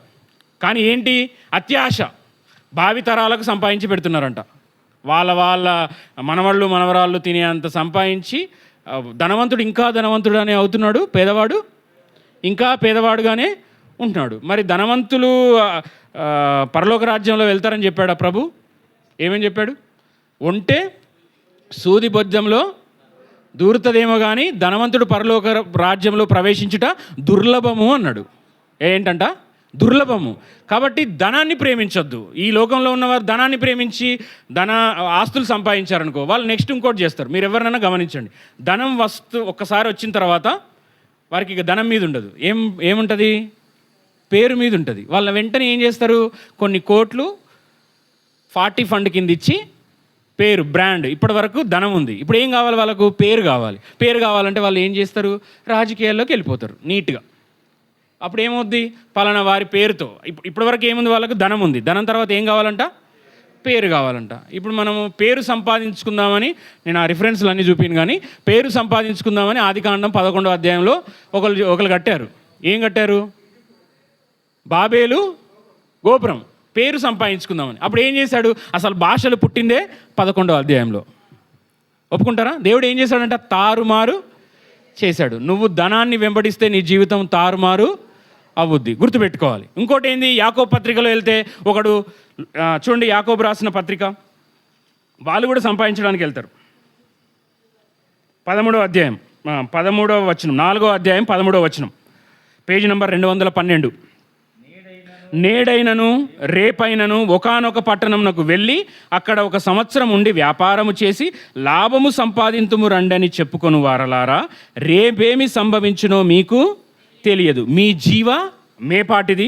కానీ ఏంటి? అత్యాశ. భావితరాలకు సంపాదించి పెడుతున్నారంట. వాళ్ళ మనవాళ్ళు మనవరాళ్ళు తినే అంత సంపాదించి ధనవంతుడు ఇంకా ధనవంతుడు అనే అవుతున్నాడు, పేదవాడు ఇంకా పేదవాడుగానే ఉంటున్నాడు. మరి ధనవంతులు పరలోక రాజ్యంలో వెళ్తారని చెప్పాడు ఆ ప్రభు. ఏమని చెప్పాడు? ఒంటే సూది బొజ్జంలో దూరుతుందేమో కానీ ధనవంతుడు పరలోక రాజ్యంలో ప్రవేశించుట దుర్లభము అన్నాడు. ఏంటంట? దుర్లభము. కాబట్టి ధనాన్ని ప్రేమించొద్దు. ఈ లోకంలో ఉన్నవారు ధనాన్ని ప్రేమించి ఆస్తులు సంపాదించారనుకో, వాళ్ళు నెక్స్ట్ ఇంకోటి చేస్తారు. మీరు ఎవరినైనా గమనించండి, ధనం ఒక్కసారి వచ్చిన తర్వాత వారికి ఇక ధనం మీద ఉండదు. ఏముంటుంది? పేరు మీద ఉంటుంది. వాళ్ళ వెంటనే ఏం చేస్తారు? కొన్ని కోట్లు 40 ఫండ్ కింద ఇచ్చి పేరు, బ్రాండ్. ఇప్పటి వరకు ధనం ఉంది, ఇప్పుడు ఏం కావాలి వాళ్ళకు? పేరు కావాలి. పేరు కావాలంటే వాళ్ళు ఏం చేస్తారు? రాజకీయాల్లోకి వెళ్ళిపోతారు నీట్గా. అప్పుడు ఏమవుద్ది? పలానా వారి పేరుతో ఇప్పటివరకు ఏముంది? వాళ్ళకు ధనం ఉంది. ధనం తర్వాత ఏం కావాలంట? పేరు కావాలంట. ఇప్పుడు మనము పేరు సంపాదించుకుందామని, నేను ఆ రిఫరెన్స్లు అన్నీ చూపిను, కానీ పేరు సంపాదించుకుందామని ఆదికాండం 11వ అధ్యాయంలో ఒకరు కట్టారు. ఏం కట్టారు? బాబేలు గోపురం, పేరు సంపాదించుకుందామని. అప్పుడు ఏం చేశాడు? అసలు భాషలు పుట్టిందే 11వ అధ్యాయంలో. ఒప్పుకుంటారా? దేవుడు ఏం చేశాడంట? తారుమారు చేశాడు. నువ్వు ధనాన్ని వెంబడిస్తే నీ జీవితం తారుమారు అవుద్ది, గుర్తుపెట్టుకోవాలి. ఇంకోటి ఏంది? యాకోబు పత్రికలో వెళ్తే ఒకడు చూడండి, యాకోబు రాసిన పత్రిక, వాళ్ళు కూడా సంపాదించడానికి వెళ్తారు. 13వ అధ్యాయం 13వ వచనం, 4వ అధ్యాయం 13వ వచనం, పేజీ నెంబర్ 212. నేడైనను రేపైనను ఒకానొక పట్టణమునకు వెళ్ళి అక్కడ 1 సంవత్సరం ఉండి వ్యాపారము చేసి లాభము సంపాదింతుము రండని చెప్పుకొను వారలారా, రేపేమి సంభవించునో మీకు తెలియదు. మీ జీవ మేపాటిది,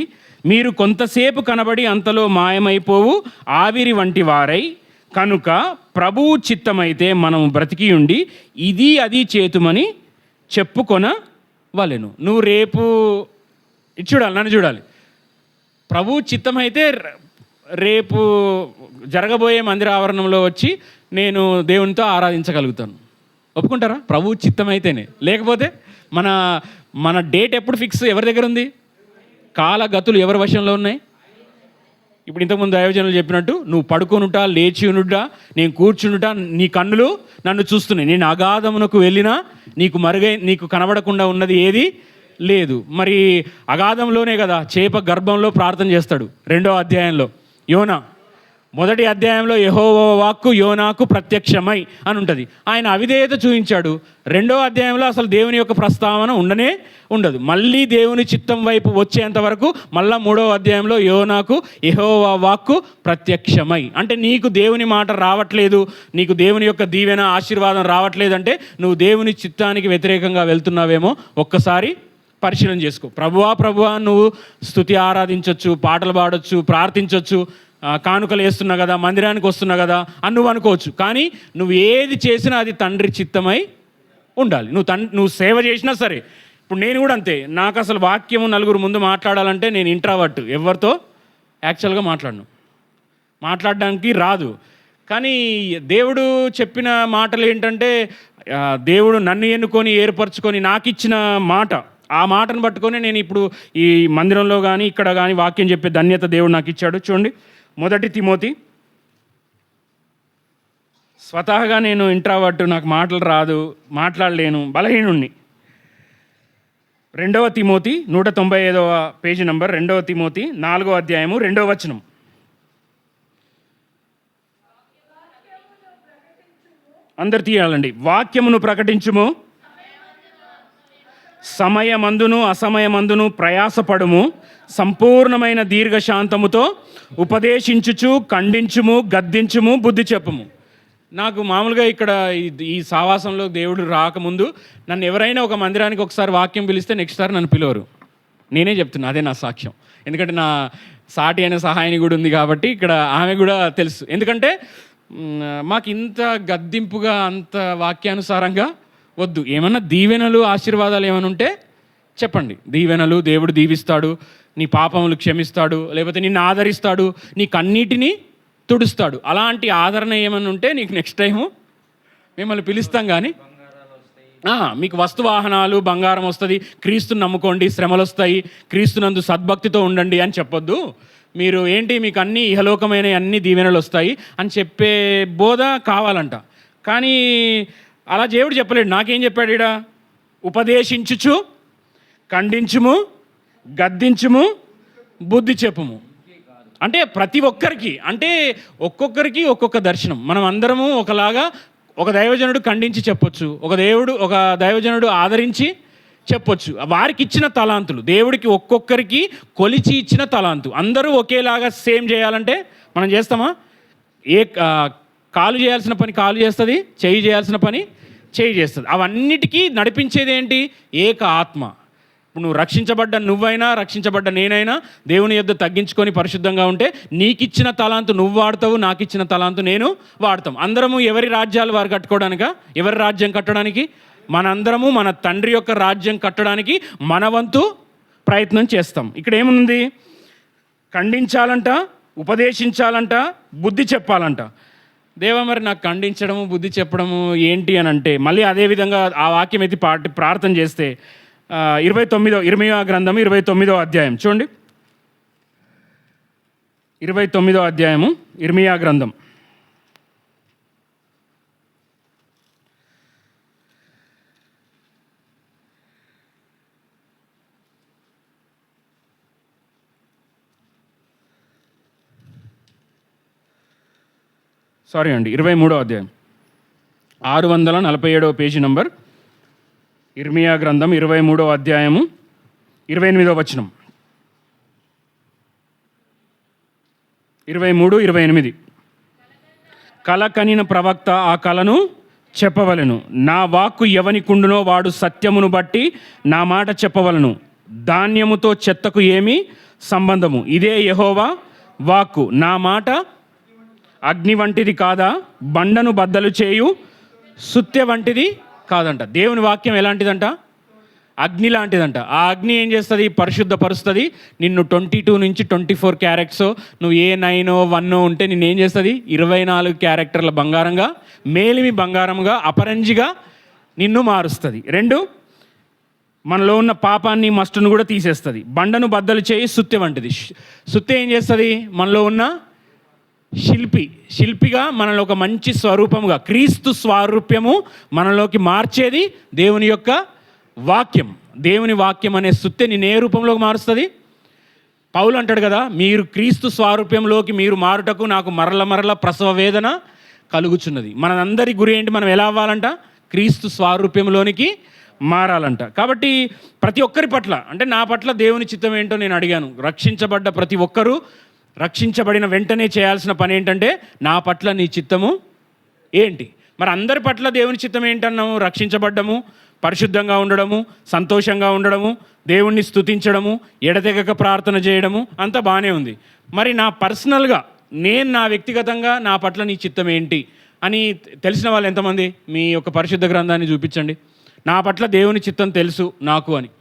మీరు కొంతసేపు కనబడి అంతలో మాయమైపోవు ఆవిరి వంటి వారై, కనుక ప్రభువు చిత్తమైతే మనం బ్రతికి ఉండి ఇది అది చేతుమని చెప్పుకొన వలెను. నువ్వు రేపు చూడాలి, నన్ను చూడాలి. ప్రభు చిత్తమైతే రేపు జరగబోయే మందిర ఆవరణంలో వచ్చి నేను దేవునితో ఆరాధించగలుగుతాను. ఒప్పుకుంటారా? ప్రభు చిత్తమైతేనే. లేకపోతే మన డేట్ ఎప్పుడు ఫిక్స్ ఎవరి దగ్గర ఉంది? కాలగతులు ఎవరి వశంలో ఉన్నాయి? ఇప్పుడు ఇంతకుముందు దైవజనులు చెప్పినట్టు, నువ్వు పడుకొనుట లేచి ఉనుట నేను కూర్చునుట నీ కన్నులు నన్ను చూస్తున్నాయి. నేను అగాధమునకు వెళ్ళినా నీకు కనబడకుండా ఉన్నది ఏది లేదు. మరి అగాధంలోనే కదా చేప గర్భంలో ప్రార్థన చేస్తాడు 2వ అధ్యాయంలో. యోనా 1వ అధ్యాయంలో యెహోవా వాక్కు యోనాకు ప్రత్యక్షమై అని ఉంటుంది. ఆయన అవిధేయత చూపించాడు. 2వ అధ్యాయంలో అసలు దేవుని యొక్క ప్రస్తావన ఉండనే ఉండదు. మళ్ళీ దేవుని చిత్తం వైపు వచ్చేంత వరకు మళ్ళీ 3వ అధ్యాయంలో యోనాకు యెహోవా వాక్కు ప్రత్యక్షమై. అంటే నీకు దేవుని మాట రావట్లేదు, నీకు దేవుని యొక్క దీవెన ఆశీర్వాదం రావట్లేదు అంటే నువ్వు దేవుని చిత్తానికి వ్యతిరేకంగా వెళ్తున్నావేమో ఒక్కసారి పరిశీలన చేసుకో. ప్రభువా నువ్వు స్తుతి ఆరాధించవచ్చు, పాటలు పాడొచ్చు, ప్రార్థించవచ్చు, కానుకలు వేస్తున్నా కదా, మందిరానికి వస్తున్నా కదా అని నువ్వు అనుకోవచ్చు. కానీ నువ్వు ఏది చేసినా అది తండ్రి చిత్తమై ఉండాలి. నువ్వు సేవ చేసినా సరే. ఇప్పుడు నేను కూడా అంతే. నాకు అసలు వాక్యము నలుగురు ముందు మాట్లాడాలంటే నేను ఇంట్రావర్ట్, ఎవరితో యాక్చువల్గా మాట్లాడడానికి రాదు. కానీ దేవుడు చెప్పిన మాటలు ఏంటంటే, దేవుడు నన్ను ఎన్నుకొని ఏర్పరచుకొని నాకు ఇచ్చిన మాట, ఆ మాటను పట్టుకొని నేను ఇప్పుడు ఈ మందిరంలో కానీ ఇక్కడ కానీ వాక్యం చెప్పే ధన్యత దేవుడు నాకు ఇచ్చాడు. చూడండి, 1 తిమోతి. స్వతహాగా నేను ఇంట్రావర్ట్, నాకు మాటలు రాదు, మాట్లాడలేను, బలహీనుణ్ణి. 2 తిమోతి 195 పేజీ నంబర్, 2 తిమోతి 4వ అధ్యాయము 2వ వచనం. అందరు తీయాలండి. వాక్యమును ప్రకటించుము, సమయమందును అసమయమందును ప్రయాసపడుము, సంపూర్ణమైన దీర్ఘశాంతముతో ఉపదేశించుచు ఖండించుము, గద్దించుము, బుద్ధి చెప్పుము. నాకు మామూలుగా ఇక్కడ ఈ సావాసంలో దేవుడు రాకముందు నన్ను ఎవరైనా ఒక మందిరానికి ఒకసారి వాక్యం పిలిస్తే నెక్స్ట్ సారి నన్ను పిలవరు. నేనే చెప్తున్నా, అదే నా సాక్ష్యం. ఎందుకంటే నా సాటి అయిన సహాయని కూడా ఉంది కాబట్టి ఇక్కడ ఆమె కూడా తెలుసు. ఎందుకంటే మాకు ఇంత గద్దింపుగా అంత వాక్యానుసారంగా వద్దు. ఏమన్నా దీవెనలు ఆశీర్వాదాలు ఏమైనా ఉంటే చెప్పండి. దీవెనలు, దేవుడు దీవిస్తాడు, నీ పాపములు క్షమిస్తాడు, లేకపోతే నిన్ను ఆదరిస్తాడు, నీకు అన్నిటినీ తుడుస్తాడు. అలాంటి ఆదరణ ఏమైనా ఉంటే నీకు నెక్స్ట్ టైము మిమ్మల్ని పిలుస్తాం. కానీ మీకు వస్తువాహనాలు, బంగారం వస్తుంది, క్రీస్తుని నమ్ముకోండి, శ్రమలు వస్తాయి, క్రీస్తునందు సద్భక్తితో ఉండండి అని చెప్పొద్దు. మీరు ఏంటి, మీకు అన్ని ఇహలోకమైన అన్ని దీవెనలు వస్తాయి అని చెప్పే బోధ కావాలంట. కానీ అలా దేవుడు చెప్పలేడు. నాకేం చెప్పాడు ఈడ? ఉపదేశించుచు ఖండించుము, గద్దించుము, బుద్ధి చెప్పుము. అంటే ప్రతి ఒక్కరికి, అంటే ఒక్కొక్కరికి ఒక్కొక్క దర్శనం. మనం అందరము ఒకలాగా, ఒక దైవజనుడు ఖండించి చెప్పొచ్చు, ఒక దైవజనుడు ఆదరించి చెప్పొచ్చు. వారికి ఇచ్చిన తలాంతులు, దేవుడికి ఒక్కొక్కరికి కొలిచి ఇచ్చిన తలాంతు. అందరూ ఒకేలాగా సేమ్ చేయాలంటే మనం చేస్తామా? కాలు చేయాల్సిన పని కాలు చేస్తుంది, చెయ్యి చేయాల్సిన పని చెయ్యి చేస్తుంది. అవన్నిటికీ నడిపించేది ఏంటి? ఏక ఆత్మ. ఇప్పుడు నువ్వు రక్షించబడ్డ నువ్వైనా, రక్షించబడ్డ నేనైనా దేవుని యొద్ద తగ్గించుకొని పరిశుద్ధంగా ఉంటే నీకు ఇచ్చిన తలాంతు నువ్వు వాడతావు, నాకు ఇచ్చిన తలాంతు నేను వాడతాం. అందరము ఎవరి రాజ్యాలు వారు కట్టుకోవడానికా? ఎవరి రాజ్యం కట్టడానికి? మనందరము మన తండ్రి యొక్క రాజ్యం కట్టడానికి మన వంతు ప్రయత్నం చేస్తాం. ఇక్కడ ఏముంది? ఖండించాలంట, ఉపదేశించాలంట, బుద్ధి చెప్పాలంట. దేవా, మరి నాకు ఖండించడము, బుద్ధి చెప్పడము ఏంటి అని అంటే, మళ్ళీ అదేవిధంగా ఆ వాక్యం ఎత్తి ప్రార్థన చేస్తే 29వ గ్రంథం 29వ అధ్యాయం చూడండి. 29వ అధ్యాయము ఇర్మియా గ్రంథం. సారీ అండి, 23వ అధ్యాయం 647వ పేజీ నంబర్, ఇర్మియా గ్రంథం 23వ అధ్యాయము 28వ వచనం. 23-28. కల కనిన ప్రవక్త ఆ కలను చెప్పవలెను. నా వాక్కు ఎవనికుండునో వాడు సత్యమును బట్టి నా మాట చెప్పవలను. ధాన్యముతో చెత్తకు ఏమి సంబంధము? ఇదే యెహోవా వాక్కు. నా మాట అగ్ని వంటిది కాదా? బండను బద్దలు చేయు సుత్తె వంటిది కాదంట. దేవుని వాక్యం ఎలాంటిదంట? అగ్ని లాంటిదంట. ఆ అగ్ని ఏం చేస్తుంది? పరిశుద్ధపరుస్తుంది. నిన్ను 22 నుంచి 24 క్యారెక్టర్స్, నువ్వు ఏ 9 1 ఉంటే నిన్ను ఏం చేస్తుంది? 24 క్యారెక్టర్ల బంగారంగా, మేలిమి బంగారంగా, అపరంజిగా నిన్ను మారుస్తుంది. 2, మనలో ఉన్న పాపాన్ని, మస్టును కూడా తీసేస్తుంది. బండను బద్దలు చేయి సుత్తె వంటిది. సుత్తె ఏం చేస్తుంది? మనలో ఉన్న శిల్పిగా మనలో ఒక మంచి స్వరూపముగా, క్రీస్తు స్వారూప్యము మనలోకి మార్చేది దేవుని యొక్క వాక్యం. దేవుని వాక్యం అనే సుత్తె నిన్ను ఏ రూపంలోకి మారుస్తుంది? పౌలు అంటాడు కదా, మీరు క్రీస్తు స్వారూప్యంలోకి మీరు మారుటకు నాకు మరల ప్రసవ వేదన కలుగుచున్నది. మనందరి గురి ఏంటి? మనం ఎలా అవ్వాలంట? క్రీస్తు స్వారూప్యంలోనికి మారాలంట. కాబట్టి ప్రతి ఒక్కరి పట్ల, అంటే నా పట్ల దేవుని చిత్తం ఏంటో నేను అడిగాను. రక్షించబడ్డ ప్రతి ఒక్కరూ రక్షించబడిన వెంటనే చేయాల్సిన పని ఏంటంటే, నా పట్ల నీ చిత్తము ఏంటి? మరి అందరి పట్ల దేవుని చిత్తం ఏంటన్నాము? రక్షించబడ్డము, పరిశుద్ధంగా ఉండడము, సంతోషంగా ఉండడము, దేవుణ్ణి స్తుతించడము, ఎడతెగక ప్రార్థన చేయడము, అంతా బాగానే ఉంది. మరి నా పర్సనల్గా, నా వ్యక్తిగతంగా నా పట్ల నీ చిత్తం ఏంటి అని తెలిసిన వాళ్ళు ఎంతమంది? మీ యొక్క పరిశుద్ధ గ్రంథాన్ని చూపించండి. నా పట్ల దేవుని చిత్తం తెలుసు నాకు అని.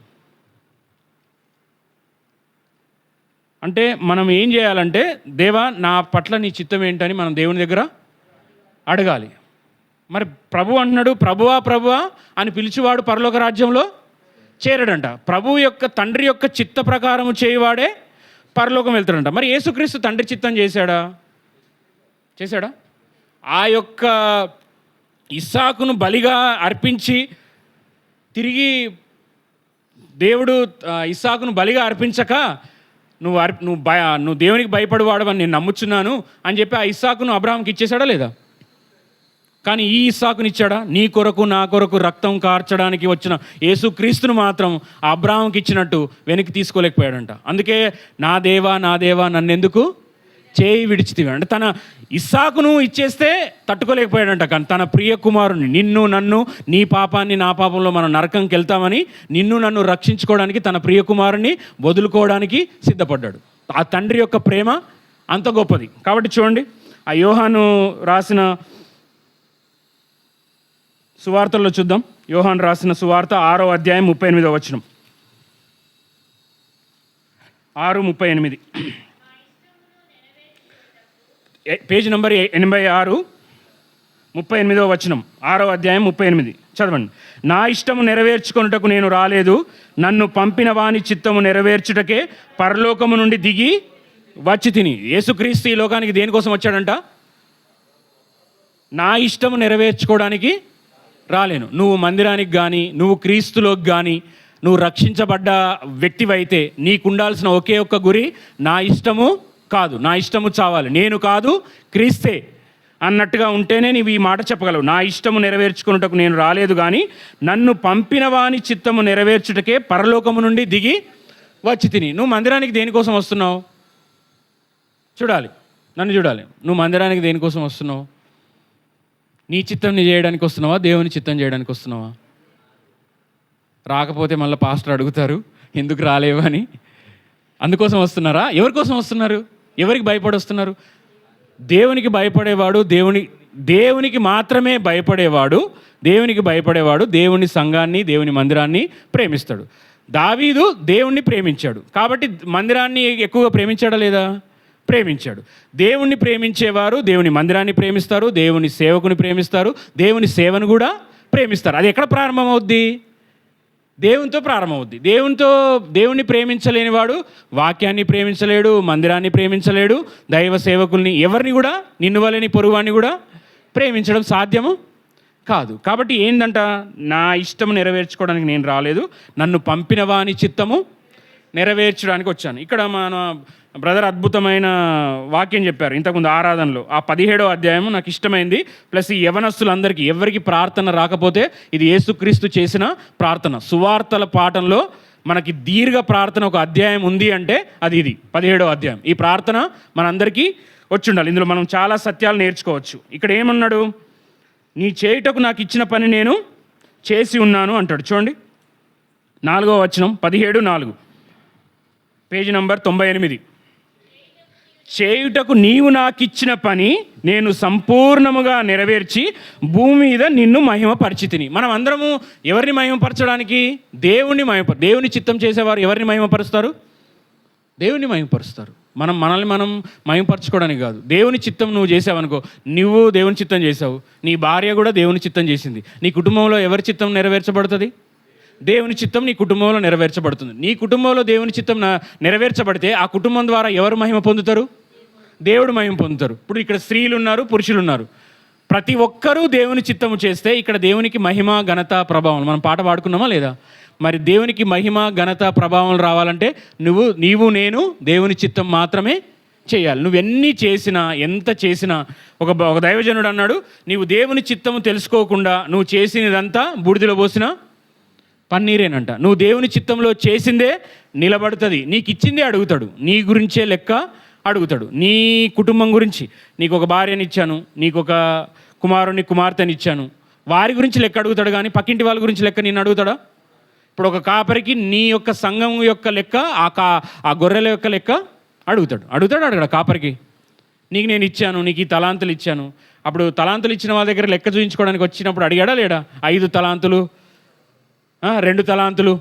అంటే మనం ఏం చేయాలంటే, దేవా నా పట్ల నీ చిత్తం ఏంటని మనం దేవుని దగ్గర అడగాలి. మరి ప్రభు అంటున్నాడు, ప్రభువా ప్రభువా అని పిలిచివాడు పరలోక రాజ్యంలో చేరడంట. ప్రభు యొక్క తండ్రి యొక్క చిత్త ప్రకారము చేయవాడే పరలోకం వెళ్తాడంట. మరి యేసుక్రీస్తు తండ్రి చిత్తం చేశాడా? ఆ యొక్క ఇస్సాకును బలిగా అర్పించి తిరిగి దేవుడు ఇస్సాకును బలిగా అర్పించక నువ్వు దేవునికి భయపడవాడవని నేను నమ్ముచున్నాను అని చెప్పి ఆ ఇస్సాకును అబ్రహాంకి ఇచ్చేశాడా లేదా? కానీ ఈ ఇస్సాకునిచ్చాడా? నీ కొరకు నా కొరకు రక్తం కార్చడానికి వచ్చిన యేసుక్రీస్తును మాత్రం అబ్రహాంకి ఇచ్చినట్టు వెనక్కి తీసుకోలేకపోయాడంట. అందుకే నా దేవా నన్నెందుకు చేయి విడిచితివి అంటే తన ఇస్సాకును ఇచ్చేస్తే తట్టుకోలేకపోయాడంట. కానీ తన ప్రియ కుమారుని, నిన్ను నన్ను, నీ పాపాన్ని నా పాపంలో మనం నరకంకి వెళ్తామని నిన్ను నన్ను రక్షించుకోవడానికి తన ప్రియ కుమారుని వదులుకోవడానికి సిద్ధపడ్డాడు. ఆ తండ్రి యొక్క ప్రేమ అంత గొప్పది. కాబట్టి చూడండి, ఆ యోహాను రాసిన సువార్తల్లో చూద్దాం. యోహాను రాసిన సువార్త 6వ అధ్యాయం 38వ వచనం. 6:38, పేజీ నంబర్ 86, 38వ వచనం. 6వ అధ్యాయం 38 చదవండి. నా ఇష్టము నెరవేర్చుకొనుటకు నేను రాలేదు, నన్ను పంపిన వాని చిత్తము నెరవేర్చుటకే పరలోకము నుండి దిగి వచ్చి తిని. యేసుక్రీస్తు ఈ లోకానికి దేనికోసం వచ్చాడంట? నా ఇష్టము నెరవేర్చుకోవడానికి రాలేను. నువ్వు మందిరానికి కానీ, నువ్వు క్రీస్తులోకి కానీ, నువ్వు రక్షించబడ్డ వ్యక్తివైతే నీకు ఉండాల్సిన ఒకే ఒక్క గురి నా ఇష్టము కాదు, నా ఇష్టము చావాలి, నేను కాదు క్రీస్తే అన్నట్టుగా ఉంటేనే నీవు ఈ మాట చెప్పగలవు. నా ఇష్టము నెరవేర్చుకున్నటకు నేను రాలేదు కానీ నన్ను పంపిన వాని చిత్తము నెరవేర్చుటకే పరలోకము నుండి దిగి వచ్చి తిని. నువ్వు మందిరానికి దేనికోసం వస్తున్నావు? నన్ను చూడాలి. నువ్వు మందిరానికి దేనికోసం వస్తున్నావు? నీ చిత్తం చేయడానికి వస్తున్నావా? దేవుని చిత్తం చేయడానికి వస్తున్నావా? రాకపోతే మళ్ళీ పాస్టర్ అడుగుతారు ఎందుకు రాలేవు అని. అందుకోసం వస్తున్నారా? ఎవరి కోసం వస్తున్నారు? ఎవరికి భయపడి వస్తున్నారు? దేవునికి భయపడేవాడు, దేవునికి మాత్రమే భయపడేవాడు, దేవుని సంఘాన్ని, దేవుని మందిరాన్ని ప్రేమిస్తాడు. దావీదు దేవుణ్ణి ప్రేమించాడు కాబట్టి మందిరాన్ని ఎక్కువగా ప్రేమించాడా లేదా? ప్రేమించాడు. దేవుణ్ణి ప్రేమించేవారు దేవుని మందిరాన్ని ప్రేమిస్తారు, దేవుని సేవకుని ప్రేమిస్తారు, దేవుని సేవను కూడా ప్రేమిస్తారు. అది ఎక్కడ ప్రారంభమవుద్ది? దేవునితో ప్రారంభమవుద్ది. దేవుణ్ణి ప్రేమించలేని వాడు వాక్యాన్ని ప్రేమించలేడు, మందిరాన్ని ప్రేమించలేడు, దైవ సేవకుల్ని, ఎవరిని కూడా, నిన్ను వలని పొరుగువాన్ని కూడా ప్రేమించడం సాధ్యము కాదు. కాబట్టి ఏందంట? నా ఇష్టము నెరవేర్చుకోవడానికి నేను రాలేదు, నన్ను పంపిన వాని చిత్తము నెరవేర్చడానికి వచ్చాను. ఇక్కడ మన బ్రదర్ అద్భుతమైన వాక్యం చెప్పారు ఇంతకుముందు ఆరాధనలో. ఆ 17వ అధ్యాయం నాకు ఇష్టమైంది. ప్లస్ ఈ యవనస్తులందరికీ ఎవరికి ప్రార్థన రాకపోతే ఇది యేసుక్రీస్తు చేసిన ప్రార్థన. సువార్తల పాఠంలో మనకి దీర్ఘ ప్రార్థన ఒక అధ్యాయం ఉంది అంటే అది ఇది 17వ అధ్యాయం. ఈ ప్రార్థన మనందరికీ వచ్చి ఉండాలి. ఇందులో మనం చాలా సత్యాలు నేర్చుకోవచ్చు. ఇక్కడ ఏమన్నాడు? నీ చేయుటకు నాకు ఇచ్చిన పని నేను చేసి ఉన్నాను అంటాడు. చూడండి 4వ వచనం, 17:4, పేజీ నంబర్ 98. చేయుటకు నీవు నాకిచ్చిన పని నేను సంపూర్ణముగా నెరవేర్చి భూమి మీద నిన్ను మహిమపరిచితిని. మనం అందరము ఎవరిని మహిమపరచడానికి? దేవుని చిత్తం చేసేవారు ఎవరిని మహిమపరుస్తారు? దేవుని మహిమపరుస్తారు. మనల్ని మనం మహిమపరచుకోవడానికి కాదు. దేవుని చిత్తం నువ్వు చేసావనుకో, నువ్వు దేవుని చిత్తం చేసావు, నీ భార్య కూడా దేవుని చిత్తం చేసింది. నీ కుటుంబంలో ఎవరి చిత్తం నెరవేర్చబడుతుంది? దేవుని చిత్తం నీ కుటుంబంలో నెరవేర్చబడుతుంది. నీ కుటుంబంలో దేవుని చిత్తం నెరవేర్చబడితే ఆ కుటుంబం ద్వారా ఎవరు మహిమ పొందుతారు? దేవుడు మహిమ పొందుతారు. ఇప్పుడు ఇక్కడ స్త్రీలు ఉన్నారు, పురుషులు ఉన్నారు. ప్రతి ఒక్కరూ దేవుని చిత్తము చేస్తే ఇక్కడ దేవునికి మహిమ, ఘనత, ప్రభావం. మనం పాట పాడుకున్నామా లేదా? మరి దేవునికి మహిమ, ఘనత, ప్రభావం రావాలంటే నేను దేవుని చిత్తం మాత్రమే చేయాలి. నువ్వెన్ని చేసినా, ఎంత చేసినా, ఒక దైవజనుడు అన్నాడు, నీవు దేవుని చిత్తము తెలుసుకోకుండా నువ్వు చేసినదంతా బూడిదలో పోసిన పన్నీరేనంట. నువ్వు దేవుని చిత్తంలో చేసిందే నిలబడుతుంది. నీకు ఇచ్చిందే అడుగుతాడు, నీ గురించే లెక్క అడుగుతాడు. నీ కుటుంబం గురించి, నీకు ఒక భార్యని ఇచ్చాను, నీకు ఒక కుమారుని, కుమార్తెని ఇచ్చాను, వారి గురించి లెక్క అడుగుతాడు. కానీ పక్కింటి వాళ్ళ గురించి లెక్క నిన్ను అడుగుతాడా? ఇప్పుడు ఒక కాపరికి నీ యొక్క సంఘం యొక్క లెక్క, ఆ గొర్రెల యొక్క లెక్క అడగడా కాపరికి? నీకు నేను ఇచ్చాను, నీకు ఈ తలాంతులు ఇచ్చాను. అప్పుడు తలాంతులు ఇచ్చిన వాళ్ళ దగ్గర లెక్క చూపించుకోవడానికి వచ్చినప్పుడు అడిగాడా లేడా? 5 తలాంతులు, 2 తలాంతులు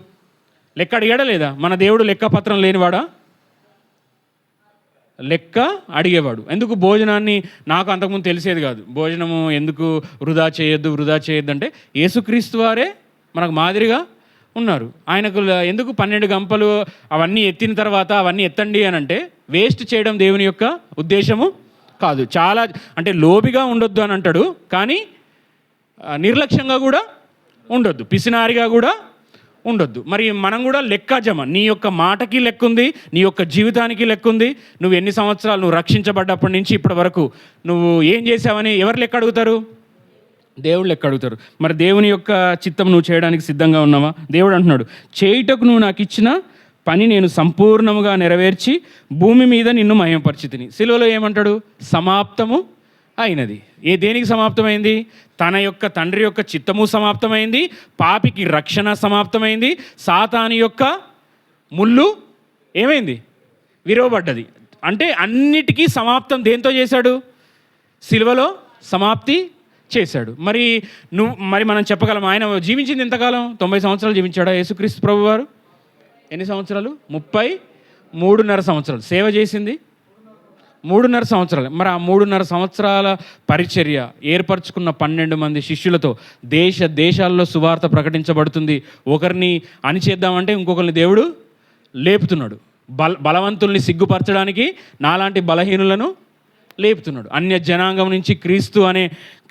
లెక్క అడిగాడా లేదా? మన దేవుడు లెక్క పత్రం లేనివాడా? లెక్క అడిగేవాడు. ఎందుకు భోజనాన్ని నాకు అంతకుముందు తెలిసేది కాదు. భోజనము ఎందుకు వృధా చేయొద్దు అంటే యేసుక్రీస్తు వారే మనకు మాదిరిగా ఉన్నారు. ఆయనకు ఎందుకు 12 గంపలు అవన్నీ ఎత్తిన తర్వాత అవన్నీ ఎత్తండి అని అంటే వేస్ట్ చేయడం దేవుని యొక్క ఉద్దేశము కాదు. చాలా అంటే లోబిగా ఉండొద్దు అని అంటాడు, కానీ నిర్లక్ష్యంగా కూడా ఉండొద్దు, పిసినారిగా కూడా ఉండొద్దు. మరి మనం కూడా లెక్కజమ, నీ యొక్క మాటకి లెక్క ఉంది, నీ యొక్క జీవితానికి లెక్క ఉంది. నువ్వు ఎన్ని సంవత్సరాలు నువ్వు రక్షించబడ్డప్పటి నుంచి ఇప్పటి వరకు నువ్వు ఏం చేసావని ఎవరు లెక్క అడుగుతారు? దేవుడు లెక్క అడుగుతారు. మరి దేవుని యొక్క చిత్తం నువ్వు చేయడానికి సిద్ధంగా ఉన్నావా? దేవుడు అంటున్నాడు, చేయుటకు నువ్వు నాకు ఇచ్చిన పని నేను సంపూర్ణముగా నెరవేర్చి భూమి మీద నిన్ను మహిమపరిచితిని. సిలువలో ఏమంటాడు? సమాప్తము అయినది. దేనికి సమాప్తమైంది? తన యొక్క తండ్రి యొక్క చిత్తము సమాప్తమైంది, పాపికి రక్షణ సమాప్తమైంది, సాతాను యొక్క ముళ్ళు ఏమైంది? విరవబడ్డది. అంటే అన్నిటికీ సమాప్తం దేంతో చేశాడు? సిలువలో సమాప్తి చేశాడు. మరి మనం చెప్పగలం ఆయన జీవించింది ఎంతకాలం? 90 సంవత్సరాలు జీవించాడా యేసుక్రీస్తు ప్రభువారు? ఎన్ని సంవత్సరాలు? 33.5 సంవత్సరాలు. సేవ చేసింది 3.5 సంవత్సరాలు. మరి ఆ 3.5 సంవత్సరాల పరిచర్య, ఏర్పరచుకున్న 12 మంది శిష్యులతో దేశాల్లో సువార్త ప్రకటించబడుతుంది. ఒకరిని అణిచేద్దామంటే ఇంకొకరిని దేవుడు లేపుతున్నాడు. బలవంతుల్ని సిగ్గుపరచడానికి నాలాంటి బలహీనులను లేపుతున్నాడు. అన్య జనాంగం నుంచి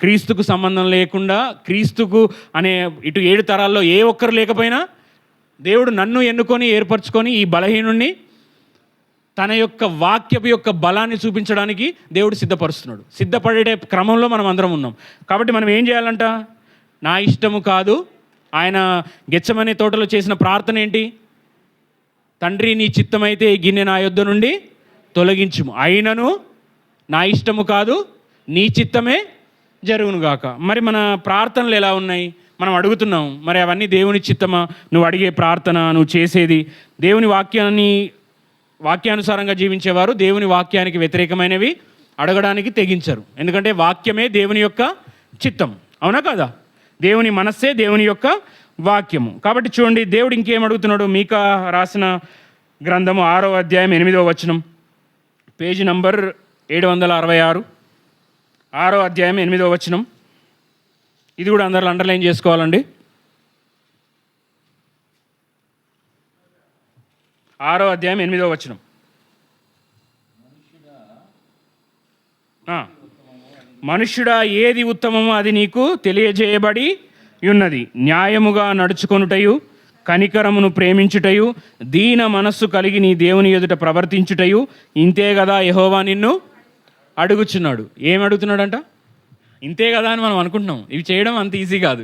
క్రీస్తుకు సంబంధం లేకుండా, క్రీస్తుకు అనే ఇటు 7 తరాల్లో ఏ ఒక్కరు లేకపోయినా దేవుడు నన్ను ఎన్నుకొని ఏర్పరచుకొని ఈ బలహీనుణ్ణి తన యొక్క వాక్యపు యొక్క బలాన్ని చూపించడానికి దేవుడు సిద్ధపరుస్తున్నాడు. సిద్ధపడే క్రమంలో మనం అందరం ఉన్నాం. కాబట్టి మనం ఏం చేయాలంట? నా ఇష్టము కాదు. ఆయన గెత్సెమనే తోటలో చేసిన ప్రార్థన ఏంటి? తండ్రి, నీ చిత్తమైతే ఈ గిన్నె నా యొద్ద నుండి తొలగించుము, అయినను నా ఇష్టము కాదు, నీ చిత్తమే జరుగునుగాక. మరి మన ప్రార్థనలు ఎలా ఉన్నాయి? మనం అడుగుతున్నాం, మరి అవన్నీ దేవుని చిత్తమా? నువ్వు అడిగే ప్రార్థన, నువ్వు చేసేది దేవుని వాక్యానుసారంగా జీవించేవారు దేవుని వాక్యానికి వ్యతిరేకమైనవి అడగడానికి తెగించరు. ఎందుకంటే వాక్యమే దేవుని యొక్క చిత్తం, అవునా కదా? దేవుని మనస్సే దేవుని యొక్క వాక్యము. కాబట్టి చూడండి, దేవుడు ఇంకేం అడుగుతున్నాడు? మీకా రాసిన గ్రంథము 6వ అధ్యాయం 8వ వచనం, పేజీ నంబర్ 766, 6వ అధ్యాయం 8వ వచనం. ఇది కూడా అందరూ అండర్లైన్ చేసుకోవాలండి. 6వ అధ్యాయం 8వ వచనం. మనుష్యుడా, ఏది ఉత్తమమో అది నీకు తెలియజేయబడి ఉన్నది. న్యాయముగా నడుచుకొనుటయు, కనికరమును ప్రేమించుటయు, దీన మనస్సు కలిగి నీ దేవుని ఎదుట ప్రవర్తించుటయు, ఇంతే కదా యెహోవా నిన్ను అడుగుచున్నాడు. ఏం అడుగుతున్నాడంట? ఇంతే కదా అని మనం అనుకుంటున్నాం. ఇవి చేయడం అంత ఈజీ కాదు.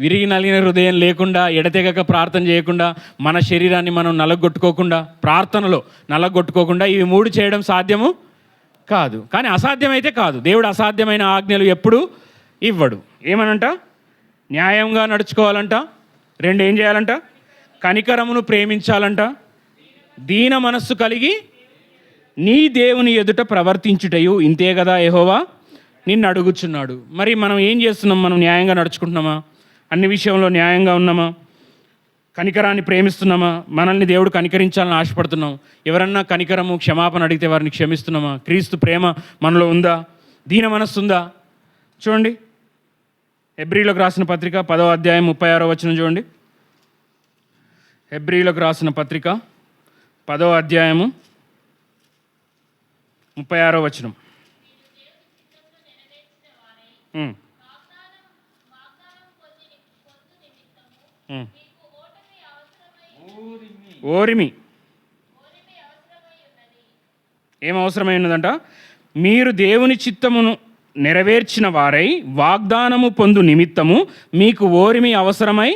విరిగి నలిగిన హృదయం లేకుండా, ఎడతెగక ప్రార్థన చేయకుండా, మన శరీరాన్ని మనం నలగొట్టుకోకుండా, ప్రార్థనలో నలగొట్టుకోకుండా ఇవి 3 చేయడం సాధ్యము కాదు. కానీ అసాధ్యమైతే కాదు. దేవుడు అసాధ్యమైన ఆజ్ఞలు ఎప్పుడు ఇవ్వడు. ఏమనంట? న్యాయంగా నడుచుకోవాలంట. 2 ఏం చేయాలంట? కనికరమును ప్రేమించాలంట. దీన మనస్సు కలిగి నీ దేవుని ఎదుట ప్రవర్తించుటయు, ఇంతే కదా యెహోవా నిన్ను అడుగుచున్నాడు. మరి మనం ఏం చేస్తున్నాం? మనం న్యాయంగా నడుచుకుంటున్నామా? అన్ని విషయంలో న్యాయంగా ఉన్నామా? కనికరాన్ని ప్రేమిస్తున్నామా? మనల్ని దేవుడు కనికరించాలని ఆశపడుతున్నాం. ఎవరన్నా కనికరము, క్షమాపణ అడిగితే వారిని క్షమిస్తున్నామా? క్రీస్తు ప్రేమ మనలో ఉందా? దీన మనస్సు ఉందా? చూడండి, హెబ్రీలకు రాసిన పత్రిక 10వ అధ్యాయం 36వ వచనం చూడండి. హెబ్రీలకు రాసిన పత్రిక 10వ అధ్యాయము 36వ వచనం. ఓరిమి ఏం అవసరమై ఉన్నదంట? మీరు దేవుని చిత్తమును నెరవేర్చిన వారై వాగ్దానము పొందు నిమిత్తము మీకు ఓరిమి అవసరమై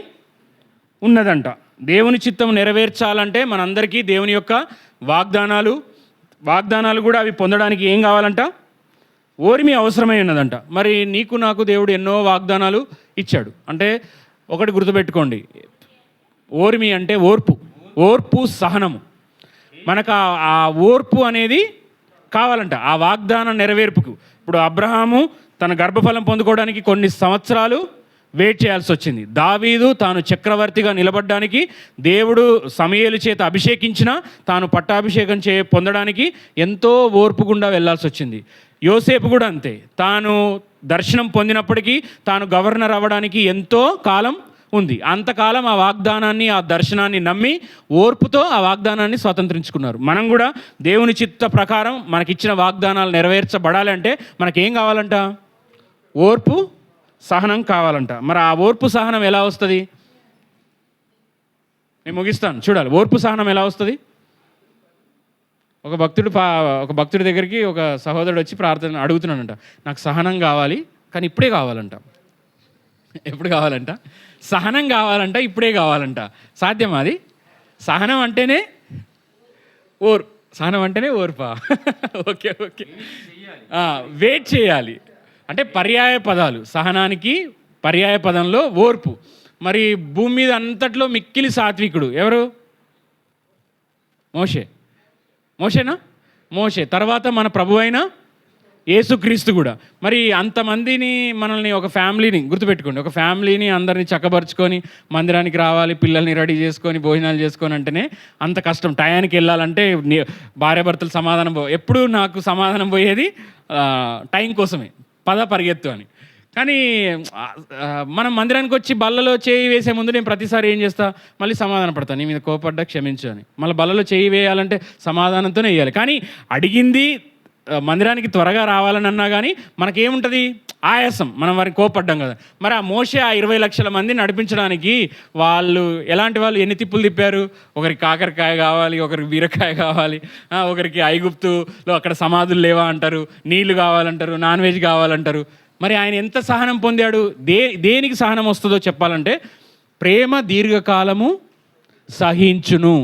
ఉన్నదంట. దేవుని చిత్తము నెరవేర్చాలంటే మనందరికీ దేవుని యొక్క వాగ్దానాలు కూడా అవి పొందడానికి ఏం కావాలంట? ఓరిమి అవసరమై ఉన్నదంట. మరి నీకు నాకు దేవుడు ఎన్నో వాగ్దానాలు ఇచ్చాడు. అంటే ఒకటి గుర్తుపెట్టుకోండి, ఓరిమి అంటే ఓర్పు సహనము. మనకు ఆ ఓర్పు అనేది కావాలంట ఆ వాగ్దానం నెరవేర్పుకు. ఇప్పుడు అబ్రహాము తన గర్భఫలం పొందుకోవడానికి కొన్ని సంవత్సరాలు వెయిట్ చేయాల్సి వచ్చింది. దావీదు తాను చక్రవర్తిగా నిలబడడానికి దేవుడు సమూయేలు చేత అభిషేకించిన తాను పట్టాభిషేకం పొందడానికి ఎంతో ఓర్పు గుండా వెళ్ళాల్సి వచ్చింది. యోసేపు కూడా అంతే. తాను దర్శనం పొందినప్పటికీ తాను గవర్నర్ అవ్వడానికి ఎంతో కాలం ఉంది. అంతకాలం ఆ వాగ్దానాన్ని, ఆ దర్శనాన్ని నమ్మి ఓర్పుతో ఆ వాగ్దానాన్ని స్వతంత్రించుకున్నారు. మనం కూడా దేవుని చిత్త ప్రకారం మనకిచ్చిన వాగ్దానాలు నెరవేర్చబడాలి అంటే మనకేం కావాలంట? ఓర్పు, సహనం కావాలంట. మరి ఆ ఓర్పు సహనం ఎలా వస్తుంది? నేను ముగిస్తాను, చూడాలి. ఓర్పు సహనం ఎలా వస్తుంది? ఒక భక్తుడి దగ్గరికి ఒక సహోదరుడు వచ్చి ప్రార్థన అడుగుతున్నాడంట, నాకు సహనం కావాలి కానీ ఇప్పుడే కావాలంట. ఎప్పుడు కావాలంట? సహనం కావాలంట, ఇప్పుడే కావాలంట. సాధ్యమా అది? సహనం అంటేనే సహనం అంటేనే ఓర్పా? ఓకే. వెయిట్ చేయాలి అంటే పర్యాయ పదాలు. సహనానికి పర్యాయ పదంలో ఓర్పు. మరి భూమి మీద అంతట్లో మిక్కిలి సాత్వికుడు ఎవరు? మోషేనా? మోషే తర్వాత మన ప్రభువైన యేసుక్రీస్తు కూడా. మరి అంతమందిని, మనల్ని, ఒక ఫ్యామిలీని గుర్తుపెట్టుకోండి, ఒక ఫ్యామిలీని అందరినీ చక్కబరుచుకొని మందిరానికి రావాలి, పిల్లల్ని రెడీ చేసుకొని భోజనాలు చేసుకొని అంటేనే అంత కష్టం. టయానికి వెళ్ళాలంటే భార్యాభర్తలు సమాధానం ఎప్పుడు నాకు సమాధానం పోయేది టైం కోసమే, పరిగెత్తు అని. కానీ మనం మందిరానికి వచ్చి బల్లలో చేయి వేసే ముందు నేను ప్రతిసారి ఏం చేస్తా? మళ్ళీ సమాధాన పడతాను, నీ మీద కోపడ్డా క్షమించు అని. మళ్ళీ బల్లలో చేయి వేయాలంటే సమాధానంతోనే వేయాలి. కానీ అడిగింది మందిరానికి త్వరగా రావాలని అన్నా కానీ మనకేముంటుంది? ఆయాసం, మనం వారికి కోపడ్డాం కదా. మరి ఆ మోషే ఆ 20 లక్షల మంది నడిపించడానికి వాళ్ళు ఎలాంటి వాళ్ళు? ఎన్ని తిప్పులు తిప్పారు? ఒకరికి కాకరకాయ కావాలి, ఒకరికి బీరకాయ కావాలి, ఒకరికి ఐగుప్తులో అక్కడ సమాధులు లేవా అంటారు, నీళ్లు కావాలంటారు, నాన్ వెజ్ కావాలంటారు. మరి ఆయన ఎంత సహనం పొందాడు? దేనికి సహనం వస్తుందో చెప్పాలంటే, ప్రేమ దీర్ఘకాలము సహించును.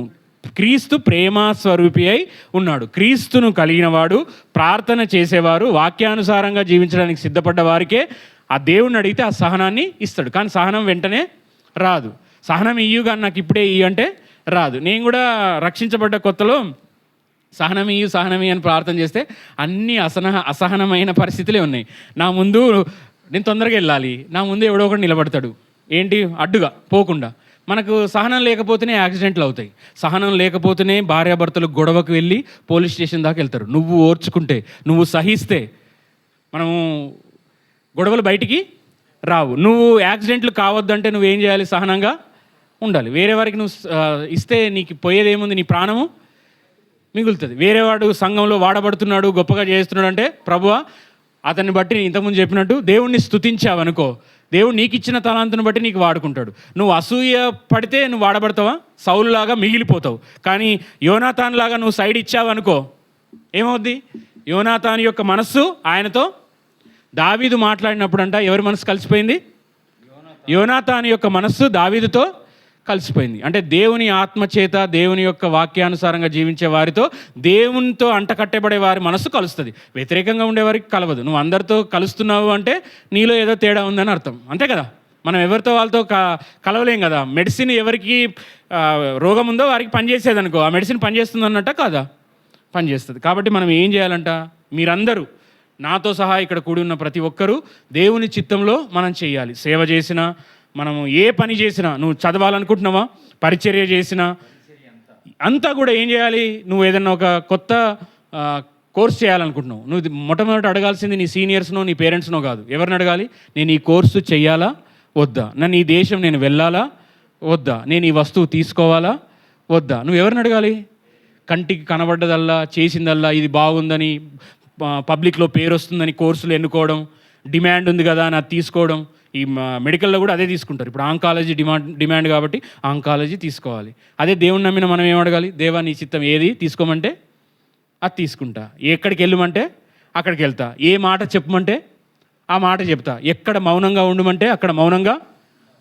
క్రీస్తు ప్రేమ స్వరూపి అయి ఉన్నాడు. క్రీస్తును కలిగిన వాడు, ప్రార్థన చేసేవారు, వాక్యానుసారంగా జీవించడానికి సిద్ధపడ్డ వారికే ఆ దేవుణ్ణి అడిగితే ఆ సహనాన్ని ఇస్తాడు. కానీ సహనం వెంటనే రాదు. సహనం ఇయ్యు కానీ నాకు ఇప్పుడే ఇయ్యు అంటే రాదు. నేను కూడా రక్షించబడ్డ కొత్తలో సహనమీ అని ప్రార్థన చేస్తే అన్నీ అసహనమైన పరిస్థితులే ఉన్నాయి. నా ముందు నేను తొందరగా వెళ్ళాలి, నా ముందు ఎవడో ఒకటి నిలబడతాడు, ఏంటి అడ్డుగా పోకుండా. మనకు సహనం లేకపోతేనే యాక్సిడెంట్లు అవుతాయి. సహనం లేకపోతేనే భార్యాభర్తలు గొడవకు వెళ్ళి పోలీస్ స్టేషన్ దాకా వెళ్తారు. నువ్వు ఓర్చుకుంటే, నువ్వు సహిస్తే మనము గొడవలు బయటికి రావు. నువ్వు యాక్సిడెంట్లు కావద్దంటే నువ్వేం చేయాలి? సహనంగా ఉండాలి. వేరే వారికి నువ్వు ఇస్తే నీకు పోయేదేముంది? నీ ప్రాణము మిగులుతుంది. వేరేవాడు సంఘంలో వాడబడుతున్నాడు, గొప్పగా చేస్తున్నాడు అంటే, ప్రభువా అతన్ని బట్టి ఇంతకుముందు చెప్పినట్టు దేవుణ్ణి స్తుతించావనుకో, దేవుడు నీకు ఇచ్చిన తలాంతుని బట్టి నీకు వాడుకుంటాడు. నువ్వు అసూయ పడితే నువ్వు వాడబడతావా? సౌలులాగా మిగిలిపోతావు. కానీ యోనాతాన్ లాగా నువ్వు సైడ్ ఇచ్చావనుకో ఏమవుద్ది? యోనాతాన్ యొక్క మనస్సు ఆయనతో, దావీదు మాట్లాడినప్పుడు అంట ఎవరి మనసు కలిసిపోయింది? యోనాతాన్ యొక్క మనస్సు దావీదుతో కలిసిపోయింది. అంటే దేవుని ఆత్మచేత, దేవుని యొక్క వాక్యానుసారంగా జీవించే వారితో, దేవునితో అంటకట్టబడే వారి మనస్సు కలుస్తుంది. వ్యతిరేకంగా ఉండేవారికి కలవదు. నువ్వు అందరితో కలుస్తున్నావు అంటే నీలో ఏదో తేడా ఉందని అర్థం, అంతే కదా. మనం ఎవరితో వాళ్ళతో కలవలేం కదా. మెడిసిన్ ఎవరికి రోగం ఉందో వారికి పనిచేసేది అనుకో, ఆ మెడిసిన్ పనిచేస్తుంది అన్నట్ట కాదా? పనిచేస్తుంది. కాబట్టి మనం ఏం చేయాలంట? మీరందరూ నాతో సహా ఇక్కడ కూడి ఉన్న ప్రతి ఒక్కరూ దేవుని చిత్తంలో మనం చేయాలి. సేవ చేసినా, మనము ఏ పని చేసినా, నువ్వు చదవాలనుకుంటున్నావా, పరిచర్య చేసినా అంతా కూడా ఏం చేయాలి? నువ్వు ఏదన్నా ఒక కొత్త కోర్స్ చేయాలనుకుంటున్నావు, నువ్వు మొట్టమొదటి అడగాల్సింది నీ సీనియర్స్నో నీ పేరెంట్స్నో కాదు. ఎవరిని అడగాలి? నేను ఈ కోర్సు చెయ్యాలా వద్దా? నన్ను ఈ దేశం నేను వెళ్ళాలా వద్దా? నేను ఈ వస్తువు తీసుకోవాలా వద్దా? నువ్వు ఎవరిని అడగాలి? కంటికి కనబడ్డదల్లా, చేసిందల్లా ఇది బాగుందని, పబ్లిక్లో పేరు వస్తుందని కోర్సులు ఎన్నుకోవడం, డిమాండ్ ఉంది కదా అని అది తీసుకోవడం. ఈ మెడికల్లో కూడా అదే తీసుకుంటారు. ఇప్పుడు ఆంకాలజీ డిమాండ్ కాబట్టి ఆంకాలజీ తీసుకోవాలి. అదే దేవుని నమ్మిన మనం ఏం అడగాలి? దేవా నీ చిత్తం ఏది తీసుకోమంటే అది తీసుకుంటా, ఎక్కడికి వెళ్ళమంటే అక్కడికి వెళ్తా, ఏ మాట చెప్పమంటే ఆ మాట చెప్తా, ఎక్కడ మౌనంగా ఉండమంటే అక్కడ మౌనంగా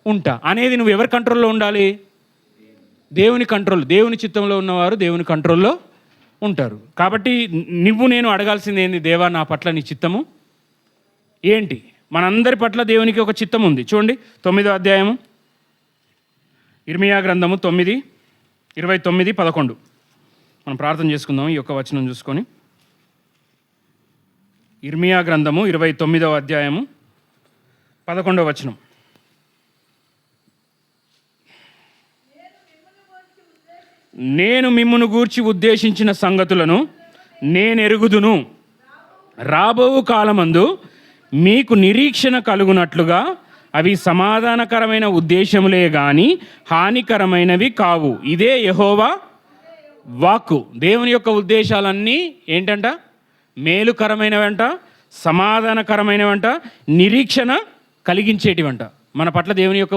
ఉంటా అనేది నువ్వు ఎవరి కంట్రోల్లో ఉండాలి? దేవుని కంట్రోల్. దేవుని చిత్తంలో ఉన్నవారు దేవుని కంట్రోల్లో ఉంటారు. కాబట్టి నేను అడగాల్సింది ఏంది? దేవా నా పట్ల నీ చిత్తము ఏంటి? మనందరి పట్ల దేవునికి ఒక చిత్తం ఉంది. చూడండి 9వ అధ్యాయము ఇర్మియా గ్రంథము 9:29-11 మనం ప్రార్థన చేసుకుందాం. ఈ యొక్క వచనం చూసుకొని, ఇర్మియా గ్రంథము 29వ అధ్యాయము 11వ వచనం. నేను మిమ్మును గూర్చి ఉద్దేశించిన సంగతులను నేనెరుగుదును. రాబో కాలమందు మీకు నిరీక్షణ కలుగునట్లుగా అవి సమాధానకరమైన ఉద్దేశములే గాని హానికరమైనవి కావు. ఇదే యెహోవా వాక్కు. దేవుని యొక్క ఉద్దేశాలన్నీ ఏంటంట? మేలుకరమైనవంట, సమాధానకరమైనవంట, నిరీక్షణ కలిగించేటివంట. మన పట్ల దేవుని యొక్క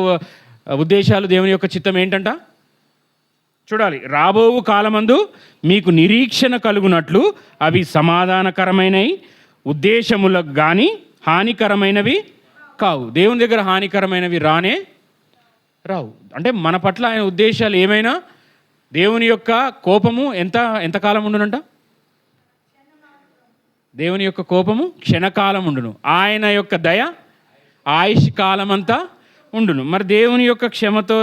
ఉద్దేశాలు, దేవుని యొక్క చిత్తం ఏంటంట? చూడాలి. రాబో కాలమందు మీకు నిరీక్షణ కలుగునట్లు అవి సమాధానకరమైనవి ఉద్దేశములకు కానీ హానికరమైనవి కావు. దేవుని దగ్గర హానికరమైనవి రానే రావు. అంటే మన పట్ల ఆయన ఉద్దేశాలు ఏమైనా, దేవుని యొక్క కోపము ఎంతకాలం ఉండునంట? దేవుని యొక్క కోపము క్షణకాలం ఉండును, ఆయన యొక్క దయ ఆయుష్ కాలం అంతా ఉండును. మరి దేవుని యొక్క క్షమతో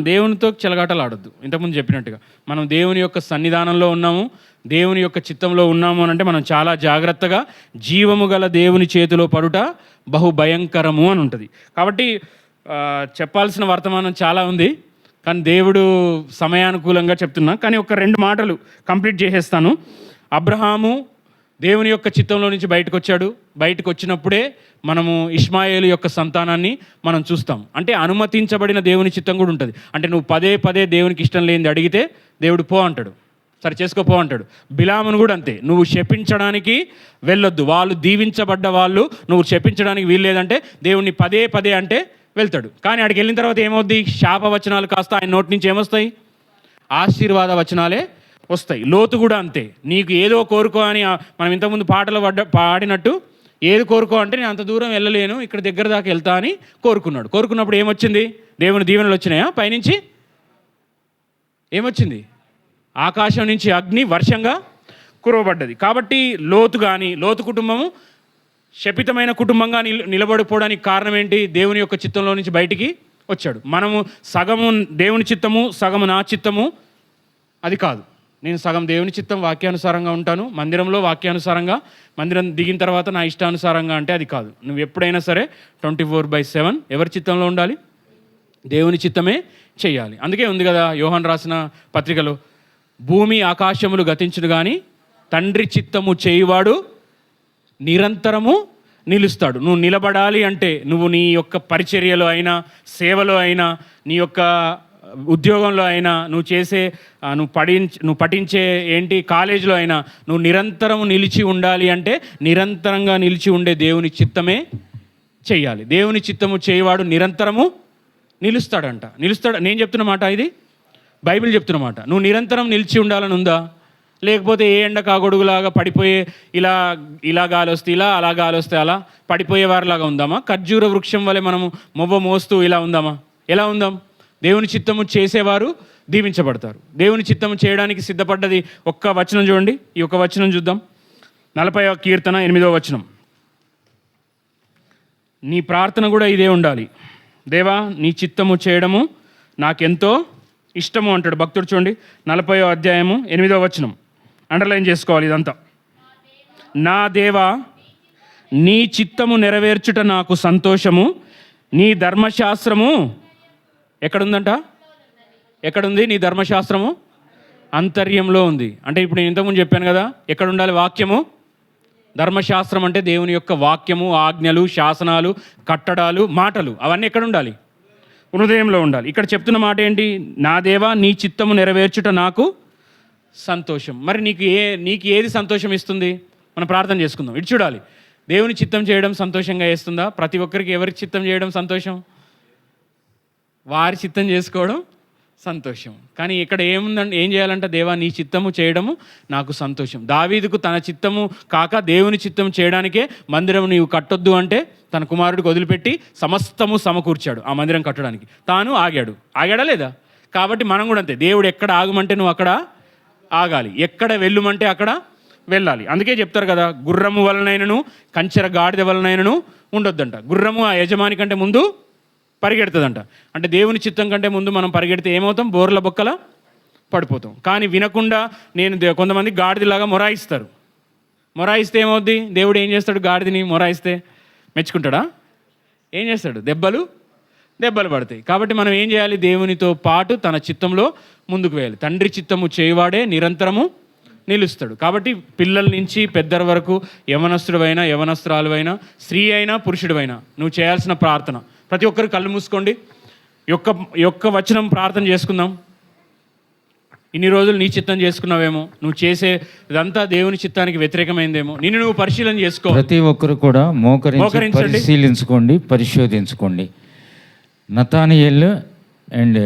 దేవునితో చెలగాటలాడొద్దు. ఇంతకుముందు చెప్పినట్టుగా మనం దేవుని యొక్క సన్నిధానంలో ఉన్నాము, దేవుని యొక్క చిత్తంలో ఉన్నాము అని అంటే మనం చాలా జాగ్రత్తగా జీవము గల దేవుని చేతిలో పడుట బహు భయంకరము అని ఉంటుంది. కాబట్టి చెప్పాల్సిన వర్తమానం చాలా ఉంది, కానీ దేవుడు సమయానుకూలంగా చెప్తున్నా. కానీ ఒక 2 మాటలు కంప్లీట్ చేసేస్తాను. అబ్రహాము దేవుని యొక్క చిత్తంలో నుంచి బయటకు వచ్చాడు. బయటకు వచ్చినప్పుడే మనము ఇష్మాయేలు యొక్క సంతానాన్ని మనం చూస్తాం. అంటే అనుమతించబడిన దేవుని చిత్తం కూడా ఉంటుంది. అంటే నువ్వు పదే దేవునికి ఇష్టం లేనిది అడిగితే దేవుడు పో అంటాడు, సరే చేసుకోపో అంటాడు. బిలామును కూడా అంతే, నువ్వు శపించడానికి వెళ్ళొద్దు, వాళ్ళు దీవించబడ్డ వాళ్ళు, నువ్వు శపించడానికి వీల్లేదంటే దేవుణ్ణి పదే అంటే వెళ్తాడు. కానీ ఆడికి వెళ్ళిన తర్వాత ఏమవుద్ది? శాప వచనాలు కాస్త ఆయన నోటి నుంచి ఏమొస్తాయి? ఆశీర్వాద వచనాలే వస్తాయి. లోతు కూడా అంతే, నీకు ఏదో కోరుకో అని మనం ఇంతకుముందు పాటలు పాడినట్టు ఏది కోరుకో అంటే నేను అంత దూరం వెళ్ళలేను, ఇక్కడ దగ్గర దాకా వెళ్తా అని కోరుకున్నాడు. కోరుకున్నప్పుడు ఏమొచ్చింది? దేవుని దీవెనలు వచ్చినాయా? పైనుంచి ఏమొచ్చింది? ఆకాశం నుంచి అగ్ని వర్షంగా కురవబడ్డది. కాబట్టి లోతు కుటుంబము శపితమైన కుటుంబంగా నిలబడిపోవడానికి కారణం ఏంటి? దేవుని యొక్క చిత్తంలో నుంచి బయటికి వచ్చాడు. మనము సగము దేవుని చిత్తము, సగము నా చిత్తము అది కాదు. నేను సగం దేవుని చిత్తం వాక్యానుసారంగా ఉంటాను, మందిరంలో వాక్యానుసారంగా, మందిరం దిగిన తర్వాత నా ఇష్టానుసారంగా అంటే అది కాదు. నువ్వు ఎప్పుడైనా సరే 24/7 ఎవరి చిత్తంలో ఉండాలి? దేవుని చిత్తమే చెయ్యాలి. అందుకే ఉంది కదా యోహాను రాసిన పత్రికలో, భూమి ఆకాశములు గతించును కానీ తండ్రి చిత్తము చేయువాడు నిరంతరము నిలుస్తాడు. నువ్వు నిలబడాలి అంటే నువ్వు నీ యొక్క పరిచర్యలో అయినా, సేవలో అయినా, నీ యొక్క ఉద్యోగంలో అయినా, నువ్వు పఠించే కాలేజీలో అయినా నువ్వు నిరంతరం నిలిచి ఉండాలి అంటే నిరంతరంగా నిలిచి ఉండే దేవుని చిత్తమే చెయ్యాలి. దేవుని చిత్తము చేయవాడు నిరంతరము నిలుస్తాడు. నేను చెప్తున్న మాట, ఇది బైబిల్ చెప్తున్న మాట. నువ్వు నిరంతరం నిలిచి ఉండాలని ఉందా? లేకపోతే ఏ ఎండ కాగొడుగులాగా పడిపోయే ఇలా గాలి వస్తే ఇలా, అలా గాలి వస్తే అలా పడిపోయేవారిలాగా ఉందామా? ఖర్జూర వృక్షం వలె మనము మొవ్వ మోస్తూ ఇలా ఉందామా? ఎలా ఉందాం? దేవుని చిత్తము చేసేవారు దీవించబడతారు. దేవుని చిత్తము చేయడానికి సిద్ధపడ్డది ఒక్క వచనం చూడండి. ఈ ఒక్క వచనం చూద్దాం. 40వ కీర్తన 8వ వచనం. నీ ప్రార్థన కూడా ఇదే ఉండాలి. దేవా, నీ చిత్తము చేయడము నాకెంతో ఇష్టము అంటాడు భక్తుడు. చూడండి 40వ అధ్యాయము 8వ వచనం. అండర్లైన్ చేసుకోవాలి ఇదంతా. నా దేవా, నీ చిత్తము నెరవేర్చుట నాకు సంతోషము, నీ ధర్మశాస్త్రము ఎక్కడుందంట? ఎక్కడుంది నీ ధర్మశాస్త్రము? అంతర్యంలో ఉంది. అంటే ఇప్పుడు నేను ఇంతకుముందు చెప్పాను కదా, ఎక్కడ ఉండాలి వాక్యము? ధర్మశాస్త్రం అంటే దేవుని యొక్క వాక్యము, ఆజ్ఞలు, శాసనాలు, కట్టడాలు, మాటలు, అవన్నీ ఎక్కడ ఉండాలి? హృదయంలో ఉండాలి. ఇక్కడ చెప్తున్న మాట ఏంటి? నా దేవా, నీ చిత్తము నెరవేర్చుట నాకు సంతోషం. మరి నీకు ఏది సంతోషం ఇస్తుంది? మనం ప్రార్థన చేసుకుందాం. ఇటు చూడాలి. దేవుని చిత్తం చేయడం సంతోషంగా వేస్తుందా? ప్రతి ఒక్కరికి ఎవరికి చిత్తం చేయడం సంతోషం? వారి చిత్తం చేసుకోవడం సంతోషం. కానీ ఇక్కడ ఏముందంటే, ఏం చేయాలంటే, దేవా నీ చిత్తము చేయడము నాకు సంతోషం. దావీదుకు తన చిత్తము కాక దేవుని చిత్తము చేయడానికే మందిరం నీవు కట్టొద్దు అంటే తన కుమారుడికి వదిలిపెట్టి సమస్తము సమకూర్చాడు ఆ మందిరం కట్టడానికి. తాను ఆగాడా లేదా? కాబట్టి మనం కూడా అంతే. దేవుడు ఎక్కడ ఆగమంటే నువ్వు అక్కడ ఆగాలి, ఎక్కడ వెళ్ళుమంటే అక్కడ వెళ్ళాలి. అందుకే చెప్తారు కదా, గుర్రము వలనైనను కంచెర గాడిద వలనైనను ఉండొద్దంట. గుర్రము ఆ యజమాని కంటే ముందు పరిగెడుతుందంట. అంటే దేవుని చిత్తం కంటే ముందు మనం పరిగెడితే ఏమవుతాం? బోర్ల బొక్కల పడిపోతాం. కానీ వినకుండా కొంతమంది గాడిదలాగా మొరాయిస్తారు. మొరాయిస్తే ఏమవుద్ది? దేవుడు ఏం చేస్తాడు? గాడిదని మొరాయిస్తే మెచ్చుకుంటాడా? ఏం చేస్తాడు? దెబ్బలు దెబ్బలు పడతాయి. కాబట్టి మనం ఏం చేయాలి? దేవునితో పాటు తన చిత్తంలో ముందుకు వేయాలి. తండ్రి చిత్తము చేయవాడే నిరంతరము నిలుస్తాడు. కాబట్టి పిల్లల నుంచి పెద్దల వరకు, యవనస్తుడైనా యవనస్తురాలువైనా, స్త్రీ అయినా పురుషుడివైనా, నువ్వు చేయాల్సిన ప్రార్థన, ప్రతి ఒక్కరు కళ్ళు మూసుకోండి. యొక్క వచనం ప్రార్థన చేసుకుందాం. ఇన్ని రోజులు నీ చిత్తం చేసుకున్నావేమో, నువ్వు చేసే ఇదంతా దేవుని చిత్తానికి వ్యతిరేకమైందేమో, నిన్ను నువ్వు పరిశీలన చేసుకో. ప్రతి ఒక్కరు కూడా మోకరించి పరిశీలించుకోండి, పరిశోధించుకోండి. నతానియేలు అండ్